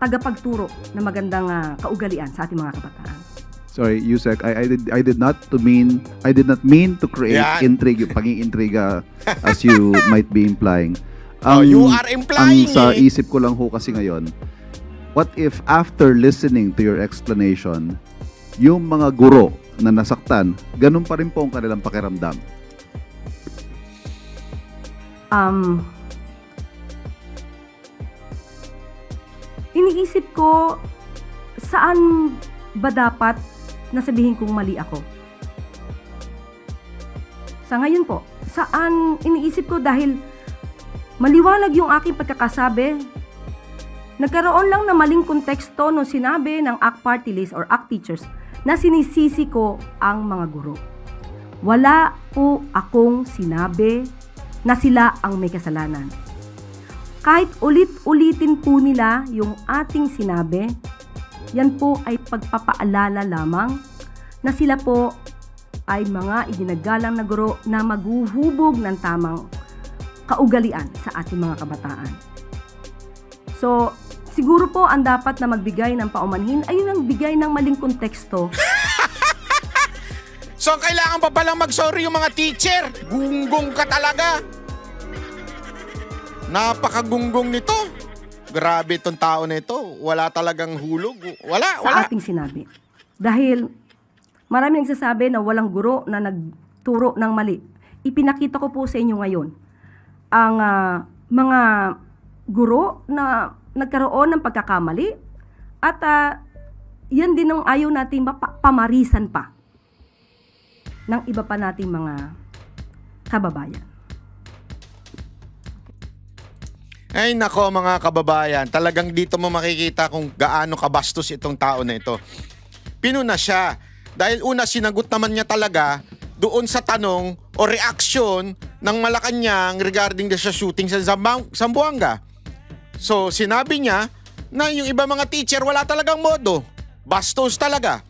tagapagturo ng magandang kaugalian sa ating mga kabataan. Sorry, Yusek, I did not mean to create Yan. intrigue, pang-iintriga as you might be implying. You are implying Ang sa eh. isip ko lang ho kasi ngayon, what if after listening to your explanation, yung mga guro na nasaktan, ganun pa rin po ang kanilang pakiramdam? Iniisip ko, saan ba dapat nasabihin kong mali ako? Sa ngayon po, saan iniisip ko dahil maliwanag yung aking pagkakasabi. Nagkaroon lang na maling konteksto nung sinabi ng ACT Party List or ACT Teachers na sinisisi ko ang mga guro. Wala po akong sinabi na sila ang may kasalanan. Kahit ulit-ulitin po nila yung ating sinabi, yan po ay pagpapaalala lamang na sila po ay mga iginagalang na guro na maghuhubog ng tamang kaugalian sa ating mga kabataan. So, siguro po ang dapat na magbigay ng paumanhin ay yung nagbigay ng maling konteksto. So, kailangan pa palang mag-sorry yung mga teacher. Gunggong ka talaga. Napakagunggong nito. Grabe itong tao na ito. Wala talagang hulog. Wala. Sa ating sinabi. Dahil marami nagsasabi na walang guro na nagturo ng mali. Ipinakita ko po sa inyo ngayon ang mga guro na nagkaroon ng pagkakamali at yan din ang ayaw natin pamarisan pa ng iba pa nating mga kababayan. Ay nako mga kababayan, talagang dito mo makikita kung gaano kabastos itong tao na ito. Pinuna siya dahil una sinagot naman niya talaga doon sa tanong o reaksyon ng Malacanang regarding sa shooting sa Zamboanga. So sinabi niya na yung iba mga teacher wala talagang modo. Bastos talaga.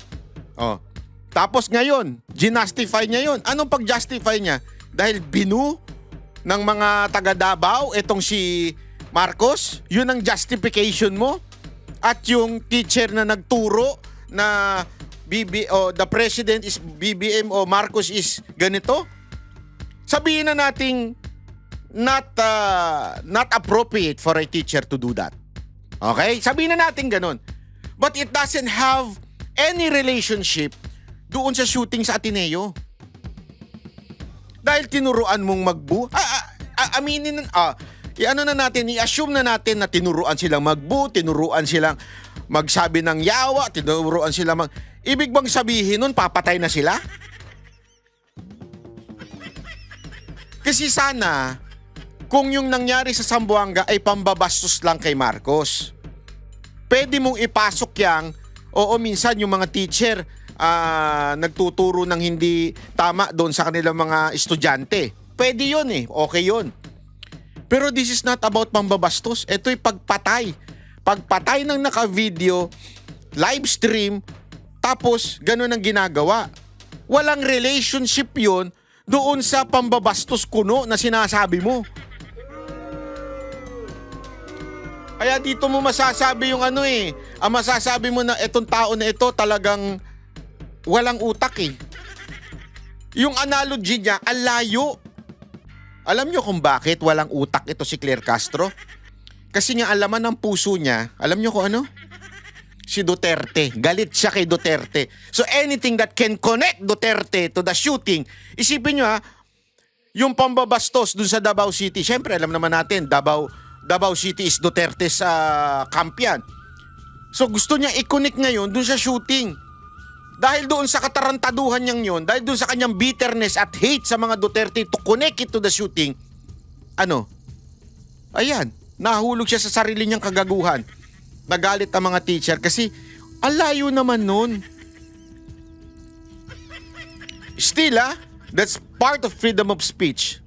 Oh. Tapos ngayon, ginastify niya yun. Anong pag-justify niya? Dahil binu ng mga taga Davao itong si Marcos, yun ang justification mo? At yung teacher na nagturo na the president is BBM o Marcos is ganito? Sabihin na nating not appropriate for a teacher to do that. Okay? Sabihin na natin ganun. But it doesn't have any relationship doon sa shooting sa Ateneo. Dahil tinuruan mong aminin i-ano na natin, i-assume na natin na tinuruan silang magbu, tinuruan silang magsabi ng yawa, tinuruan silang ibig bang sabihin nun, papatay na sila? Kasi sana, kung yung nangyari sa Zamboanga ay pambabastos lang kay Marcos, pwede mong ipasok yang, oo minsan yung mga teacher nagtuturo ng hindi tama doon sa kanilang mga estudyante. Pwede yun eh, okay yun. Pero this is not about pambabastos. Ito'y pagpatay. Pagpatay ng naka-video, live stream, tapos ganun ang ginagawa. Walang relationship yun doon sa pambabastos kuno na sinasabi mo. Kaya dito mo masasabi yung ang masasabi mo na itong tao na ito talagang walang utak eh. Yung analogy niya, ang layo. Alam nyo kung bakit walang utak ito si Claire Castro? Kasi nga alaman ng puso niya, alam nyo kung ano? Si Duterte. Galit siya kay Duterte. So anything that can connect Duterte to the shooting, isipin nyo yung pambabastos dun sa Davao City. Siyempre alam naman natin, Davao City is Duterte's camp yan. So gusto niya i-connect ngayon dun sa shooting. Dahil doon sa katarantaduhan niyang yun, dahil doon sa kanyang bitterness at hate sa mga Duterte to connect it to the shooting, ayan, nahulog siya sa sarili niyang kagaguhan. Nagalit ang mga teacher kasi ang layo naman nun. Still, that's part of freedom of speech.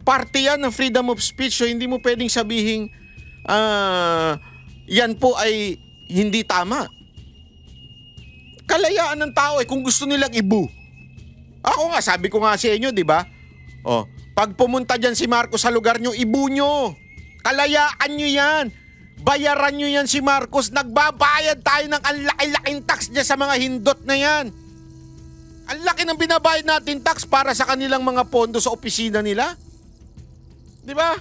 Parte yan ng freedom of speech, so hindi mo pwedeng sabihin, yan po ay hindi tama. Kalayaan ng tao kung gusto nilang ibu. Ako nga, sabi ko nga sa inyo, di ba? Pag pumunta dyan si Marcos sa lugar nyo, ibu nyo. Kalayaan nyo yan. Bayaran nyo yan si Marcos. Nagbabayad tayo ng ang laki-laking tax dyan sa mga hindot na yan. Ang laki ng binabayad natin tax para sa kanilang mga pondo sa opisina nila. Di ba?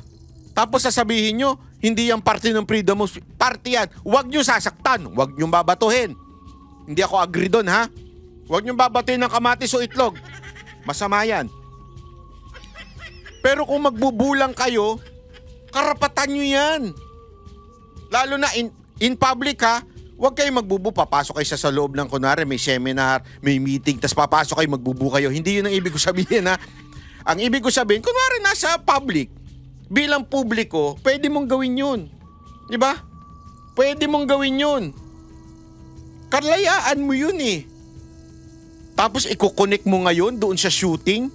Tapos sasabihin nyo, hindi yan parte ng freedom of speech. Parte yan. Huwag nyo sasaktan. Huwag nyo babatuhin. Hindi ako agree doon, ha? Huwag nyo babatuhin ng kamatis o itlog. Masama yan. Pero kung magbubulang kayo, karapatan nyo yan. Lalo na in public, ha? Huwag kayo magbubu. Papasok kayo sa loob ng kunwari, may seminar, may meeting, tas papasok kayo, magbubu kayo. Hindi yun ang ibig ko sabihin, ha? Ang ibig ko sabihin, kunwari nasa public, bilang publiko, pwede mong gawin yun. Di ba? Pwede mong gawin yun. Kalayaan mo yun eh. Tapos ikukonek mo ngayon doon sa shooting.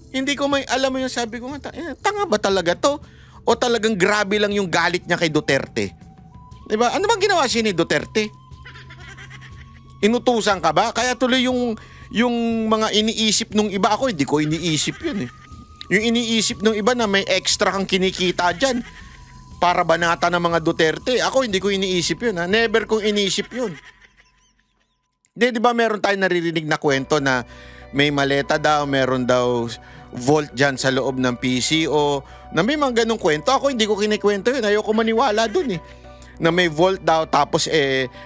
Hindi ko may alam mo yung sabi ko nga, tanga ba talaga to? O talagang grabe lang yung galit niya kay Duterte? Diba? Ano bang ginawa siya ni Duterte? Inutusan ka ba? Kaya tuloy yung mga iniisip nung iba, ako hindi ko iniisip yun eh. Yung iniisip nung iba na may extra kang kinikita dyan para banata ng mga Duterte. Ako hindi ko iniisip yun, ha? Never kong iniisip yun. Di ba meron tayong naririnig na kwento na may maleta daw, meron daw vault dyan sa loob ng PCO, na may mga ganong kwento. Ako hindi ko kinikwento yun. Ayoko maniwala dun eh. Na may vault daw, tapos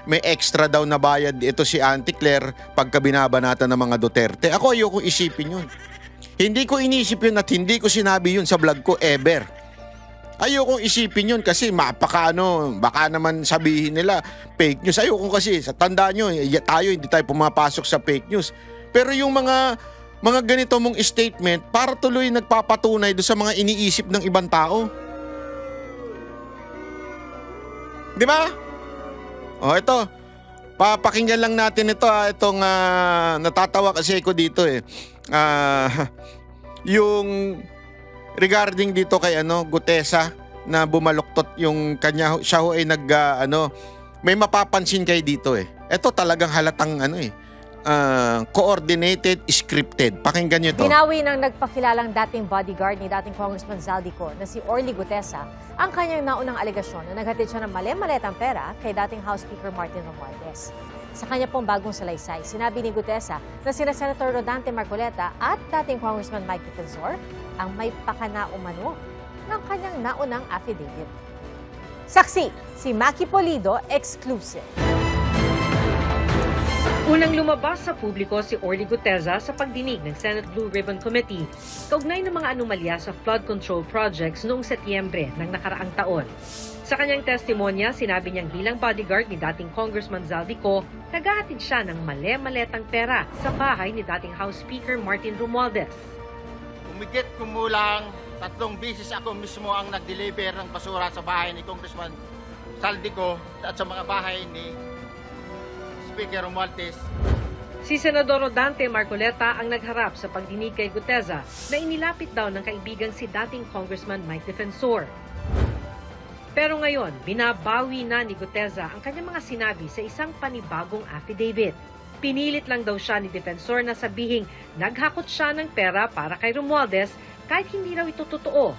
may extra daw na bayad ito si Auntie Claire pagka binabanatan ng mga Duterte. Ako ayoko isipin yun. Hindi ko inisip yun at hindi ko sinabi yun sa vlog ko ever. Ayoko isipin yun kasi baka naman sabihin nila fake news. Ayoko kasi, sa tandaan nyo, hindi tayo pumapasok sa fake news. Pero yung mga ganito mong statement, para tuloy nagpapatunay doon sa mga iniisip ng ibang tao. Di ba? O ito, papakinggan lang natin ito, itong natatawa kasi ako dito eh. Yung regarding dito kay Gutesa na bumaluktot yung kanya, siya ho ay may mapapansin kayo dito eh. Ito talagang halatang coordinated, scripted. Pakinggan nyo to. Binawi ng nagpakilalang dating bodyguard ni dating Congressman Zaldico na si Orly Gutesa ang kanyang naunang alegasyon na naghatid siya ng mali-maletang pera kay dating House Speaker Martin Romualdez. Sa kanya pong bagong salaysay, sinabi ni Gutesa na sina Senator Rodante Marcoleta at dating Congressman Mike Defensor ang may pakana-umano ng kanyang naunang affidavit. Saksi, si Maki Polido, exclusive. Unang lumabas sa publiko si Orly Gutesa sa pagdinig ng Senate Blue Ribbon Committee kaugnay ng mga anomalya sa flood control projects noong Setyembre ng nakaraang taon. Sa kanyang testimonya, sinabi niyang bilang bodyguard ni dating Congressman Zaldico, naghahatid siya ng mali-maletang pera sa bahay ni dating House Speaker Martin Romualdez. Umigit kumulang 3 beses ako mismo ang nag-deliver ng basura sa bahay ni Congressman Zaldico at sa mga bahay ni Speaker Romualdez. Si Senador Rodante Marcoleta ang nagharap sa pagdinig kay Gutesa na inilapit daw ng kaibigang si dating Congressman Mike Defensor. Pero ngayon, binabawi na ni Gutesa ang kanyang mga sinabi sa isang panibagong affidavit. Pinilit lang daw siya ni Defensor na sabihing naghakot siya ng pera para kay Romualdez kahit hindi raw ito totoo.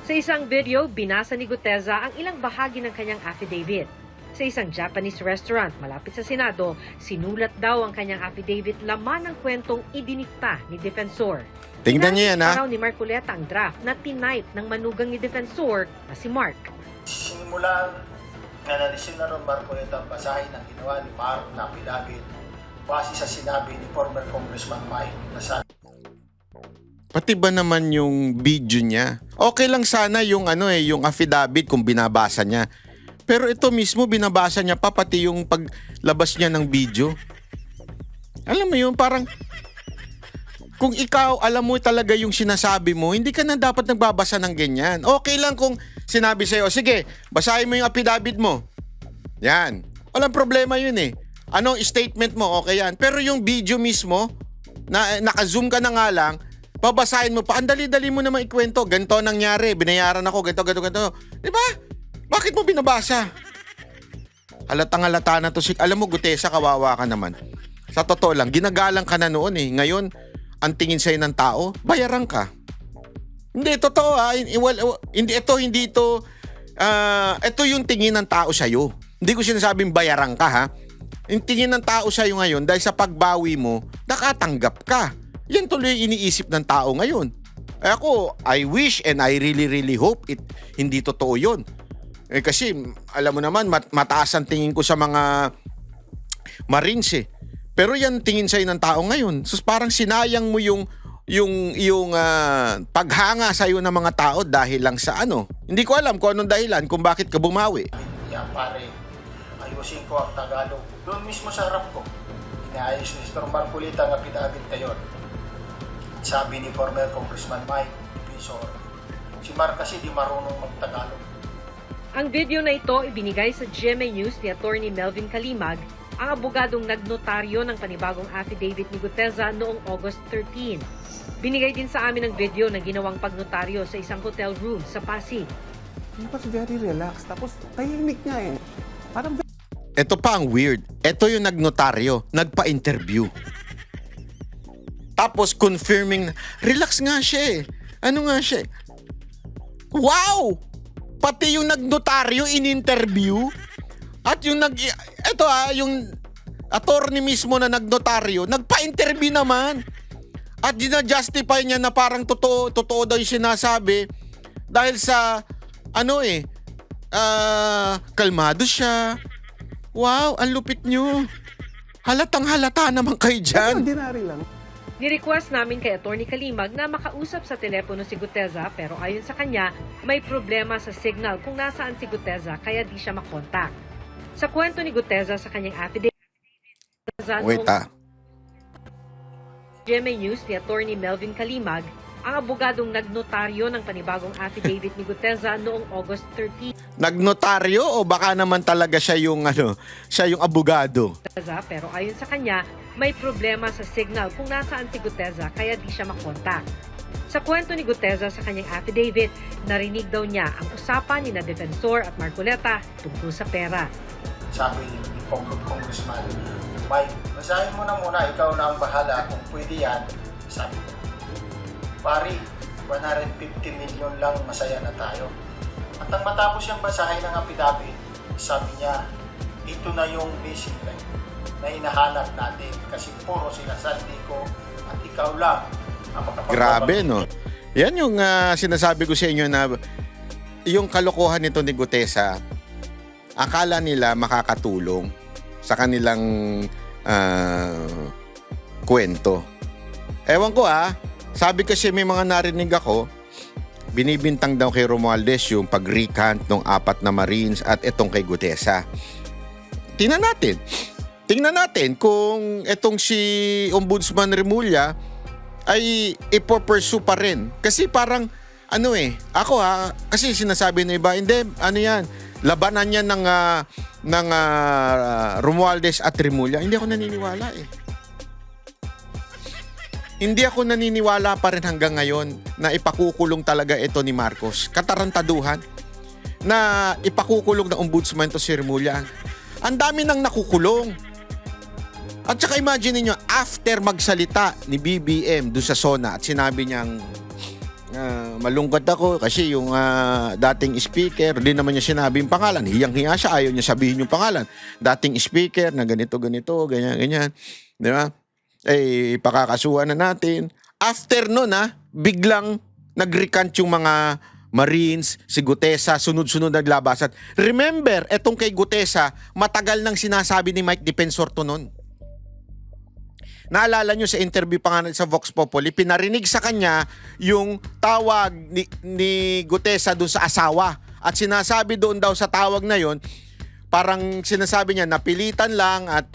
Sa isang video, binasa ni Gutesa ang ilang bahagi ng kanyang affidavit. Sa isang Japanese restaurant malapit sa Senado, sinulat daw ang kanyang affidavit laman ng kwentong idinikta ni Defensor. Tingnan niyo yan, ha? Araw ni Marcoleta ang draft na tinype ng manugang ni Defensor na si Mark. Simulan nga na ni Senator Marcoleta ang basahin ang ginawa ni Mark na affidavit base sa sinabi ni former Congressman Mike na sa Pati ba naman yung video niya? Okay lang sana yung yung affidavit kung binabasa niya. Pero ito mismo binabasa niya pa pati yung paglabas niya ng video. Alam mo yun, parang kung ikaw alam mo talaga yung sinasabi mo, hindi ka na dapat nagbabasa ng ganyan. Okay lang kung sinabi sa'yo, sige, basahin mo yung affidavit mo. Yan. Walang problema yun eh. Anong statement mo, okay yan. Pero yung video mismo, na naka-zoom ka na nga lang, babasahin mo pa, ang dali-dali mo naman ikwento, ganito nangyari, binayaran ako, ganito. Diba? Bakit mo binabasa? Halatang-halata na to. Alam mo, Gutesa, kawawa ka naman. Sa totoo lang, ginagalang ka na noon eh. Ngayon, ang tingin sa'yo ng tao, bayaran ka. Hindi, totoo ha. Hindi ito, ito yung tingin ng tao sa'yo. Hindi ko sinasabing bayaran ka ha. Yung tingin ng tao sa'yo ngayon dahil sa pagbawi mo, nakatanggap ka. Yan tuloy yung iniisip ng tao ngayon. Eh ako, I wish and I really really hope hindi totoo yun. Eh kasi, alam mo naman, mataas ang tingin ko sa mga Marines eh. Pero yan tingin sa'yo ng tao ngayon. So parang sinayang mo yung paghanga sa'yo ng mga tao dahil lang sa ano. Hindi ko alam kung anong dahilan kung bakit ka bumawi. Yan pare, ayusin ko ang Tagalog. Doon mismo sa harap ko, inaayos ni Mr. Marcolita ang apidabit ngayon. Sabi ni former Congressman Mike Defensor, si Mark kasi di marunong mag-Tagalog. Ang video na ito ibinigay sa GMA News ni Attorney Melvin Kalimag, ang abogadong nagnotaryo ng panibagong affidavit ni Guteza noong August 13. Binigay din sa amin ang video na ginawang pagnotaryo sa isang hotel room sa Pasig. He was very relaxed. Tapos tahimik niya eh. Parang Ito pa ang weird. Ito yung nagnotaryo, nagpa-interview. Tapos confirming, relax nga siya eh. Ano nga siya eh? Wow! Pati yung nagnotaryo in-interview at yung yung attorney mismo na nagnotaryo, nagpa-interview naman. At dina-justify niya na parang totoo daw yung sinasabi dahil sa kalmado siya. Wow, ang lupit nyo. Halatang halata naman kayo dyan. ordinary lang. Ni-request namin kay Attorney Kalimag na makausap sa telepono si Guteza pero ayon sa kanya, may problema sa signal kung nasaan si Guteza kaya di siya makontak. Sa kwento ni Guteza sa kanyang affidavit, Wait GMA News ni Attorney Melvin Kalimag, ang abogadong nagnotaryo ng panibagong affidavit ni Guteza noong August 13. Nagnotaryo o baka naman talaga siya yung abogado? Pero ayon sa kanya, may problema sa signal kung nasaan si Guteza kaya di siya makontak. Sa kwento ni Guteza sa kanyang affidavit, narinig daw niya ang usapan ni na Defensor at Marcoleta tungkol sa pera. Sabi ni Congressman Mike, basahin mo na muna, ikaw na ang bahala kung pwede yan. Sabi ko, pari, 150 million lang, masaya na tayo. At ang matapos siyang basahin ng apidabit, sabi niya, ito na yung basic line na hinahanap natin kasi puro sila Saldico at ikaw lang ang makapagpapagod. Grabe, no? Yan yung sinasabi ko sa inyo na yung kalokohan nito ni Guteza, akala nila makakatulong sa kanilang kwento. Ewan ko sabi kasi may mga narinig ako, binibintang daw kay Romualdez yung pag-recant ng 4 na Marines at itong kay Guteza. Tingnan natin kung itong si Ombudsman Remulla ay ipo-pursue pa rin. Kasi parang, ako kasi sinasabi ng iba, hindi, yan, labanan yan ng Romualdez at Remulla. Hindi ako naniniwala eh. Hindi ako naniniwala pa rin hanggang ngayon na ipakukulong talaga ito ni Marcos. Katarantaduhan na ipakukulong ng ombudsman to si Remulla. Ang dami nang nakukulong. At saka imagine niyo after magsalita ni BBM doon sa SONA at sinabi niyang malungkot ako kasi yung dating speaker, di naman niya sinabi yung pangalan. Hiyang-hiya siya, ayaw niya sabihin yung pangalan. Dating speaker na ganito, ganyan. Di ba? Pakakasuhan na natin. After nun, biglang nag-recant yung mga Marines, si Guteza, sunod-sunod naglabasan. Remember, etong kay Guteza, matagal nang sinasabi ni Mike Defensor to nun. Naalala nyo sa interview pa nga sa Vox Populi, pinarinig sa kanya yung tawag ni Guteza doon sa asawa. At sinasabi doon daw sa tawag na yon, parang sinasabi niya, napilitan lang at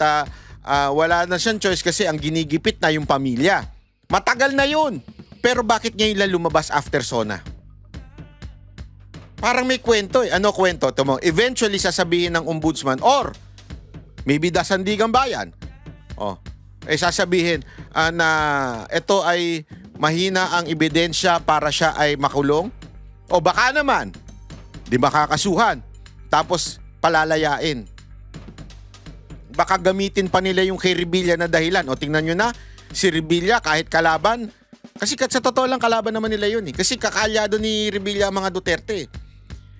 wala na siyang choice kasi ang ginigipit na yung pamilya. Matagal na yun. Pero bakit ngayon lang lumabas after SONA? Parang may kwento eh. Ano kwento? Eventually sasabihin ng ombudsman or maybe Dasandigan Bayan. Sasabihin na ito ay mahina ang ebidensya para siya ay makulong. O baka naman, di makakasuhan. Tapos palalayain. Baka gamitin pa nila yung kay Revilla na dahilan. O tingnan nyo na, si Revilla kahit kalaban, Kasi sa totoo lang, kalaban naman nila yun eh. Kasi kakalyado ni Revilla ang mga Duterte.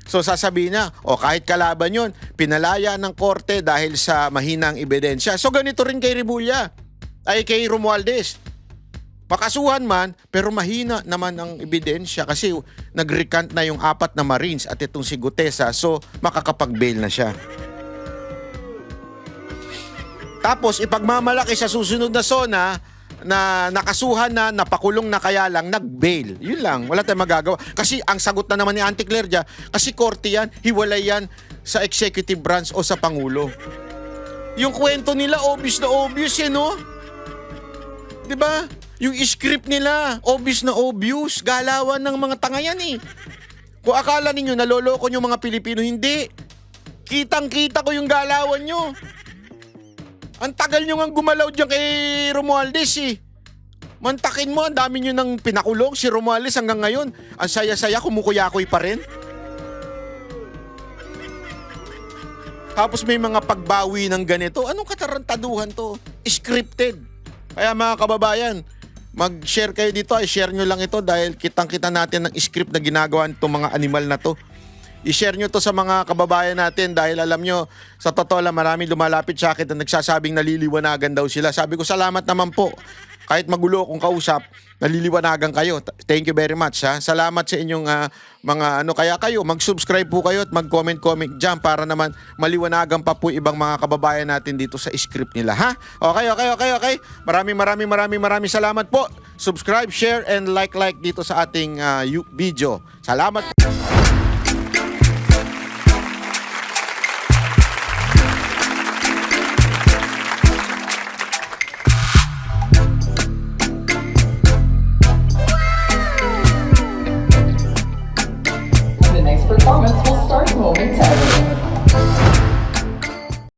So sasabihin niya, kahit kalaban yun, pinalaya ng korte dahil sa mahinang ebidensya. So ganito rin kay Revilla, ay kay Romualdez. Pakasuhan man, pero mahina naman ang ebidensya kasi nag-recant na yung 4 na Marines at itong si Gutesa, so makakapag-bail na siya. Tapos ipagmamalaki sa susunod na SONA na nakasuhan na, napakulong na kaya lang, nag-bail. Yun lang, wala tayong magagawa. Kasi ang sagot na naman ni Auntie Claire dyan, kasi korte yan, hiwalay yan sa executive branch o sa Pangulo. Yung kwento nila, obvious na obvious eh, no? Diba? Yung script nila, obvious na obvious. Galawan ng mga tanga yan eh. Kung akala ninyo naloloko nyo mga Pilipino, hindi. Kitang-kita ko yung galawan nyo. Ang tagal nyo nga gumalaw dyan kay Romualdez eh. Mantakin mo, ang dami nyo nang pinakulong. Si Romualdez hanggang ngayon, ang saya-saya, kumukuyakoy pa rin. Tapos may mga pagbawi ng ganito. Anong katarantaduhan to? Scripted. Kaya mga kababayan, mag-share kayo dito. I-share nyo lang ito dahil kitang-kita natin ng script na ginagawa nitong mga animal na to. I-share nyo to sa mga kababayan natin dahil alam nyo, sa totoo lang, marami lumalapit sa akin na nagsasabing naliliwanagan daw sila. Sabi ko, salamat naman po. Kahit magulo akong kausap, naliliwanagan kayo. Thank you very much. Ha? Salamat sa inyong mga ano. Kaya kayo, mag-subscribe po kayo at mag-comment dyan para naman maliwanagan pa po ibang mga kababayan natin dito sa script nila. Ha? Okay. Maraming salamat po. Subscribe, share, and like dito sa ating video. Salamat.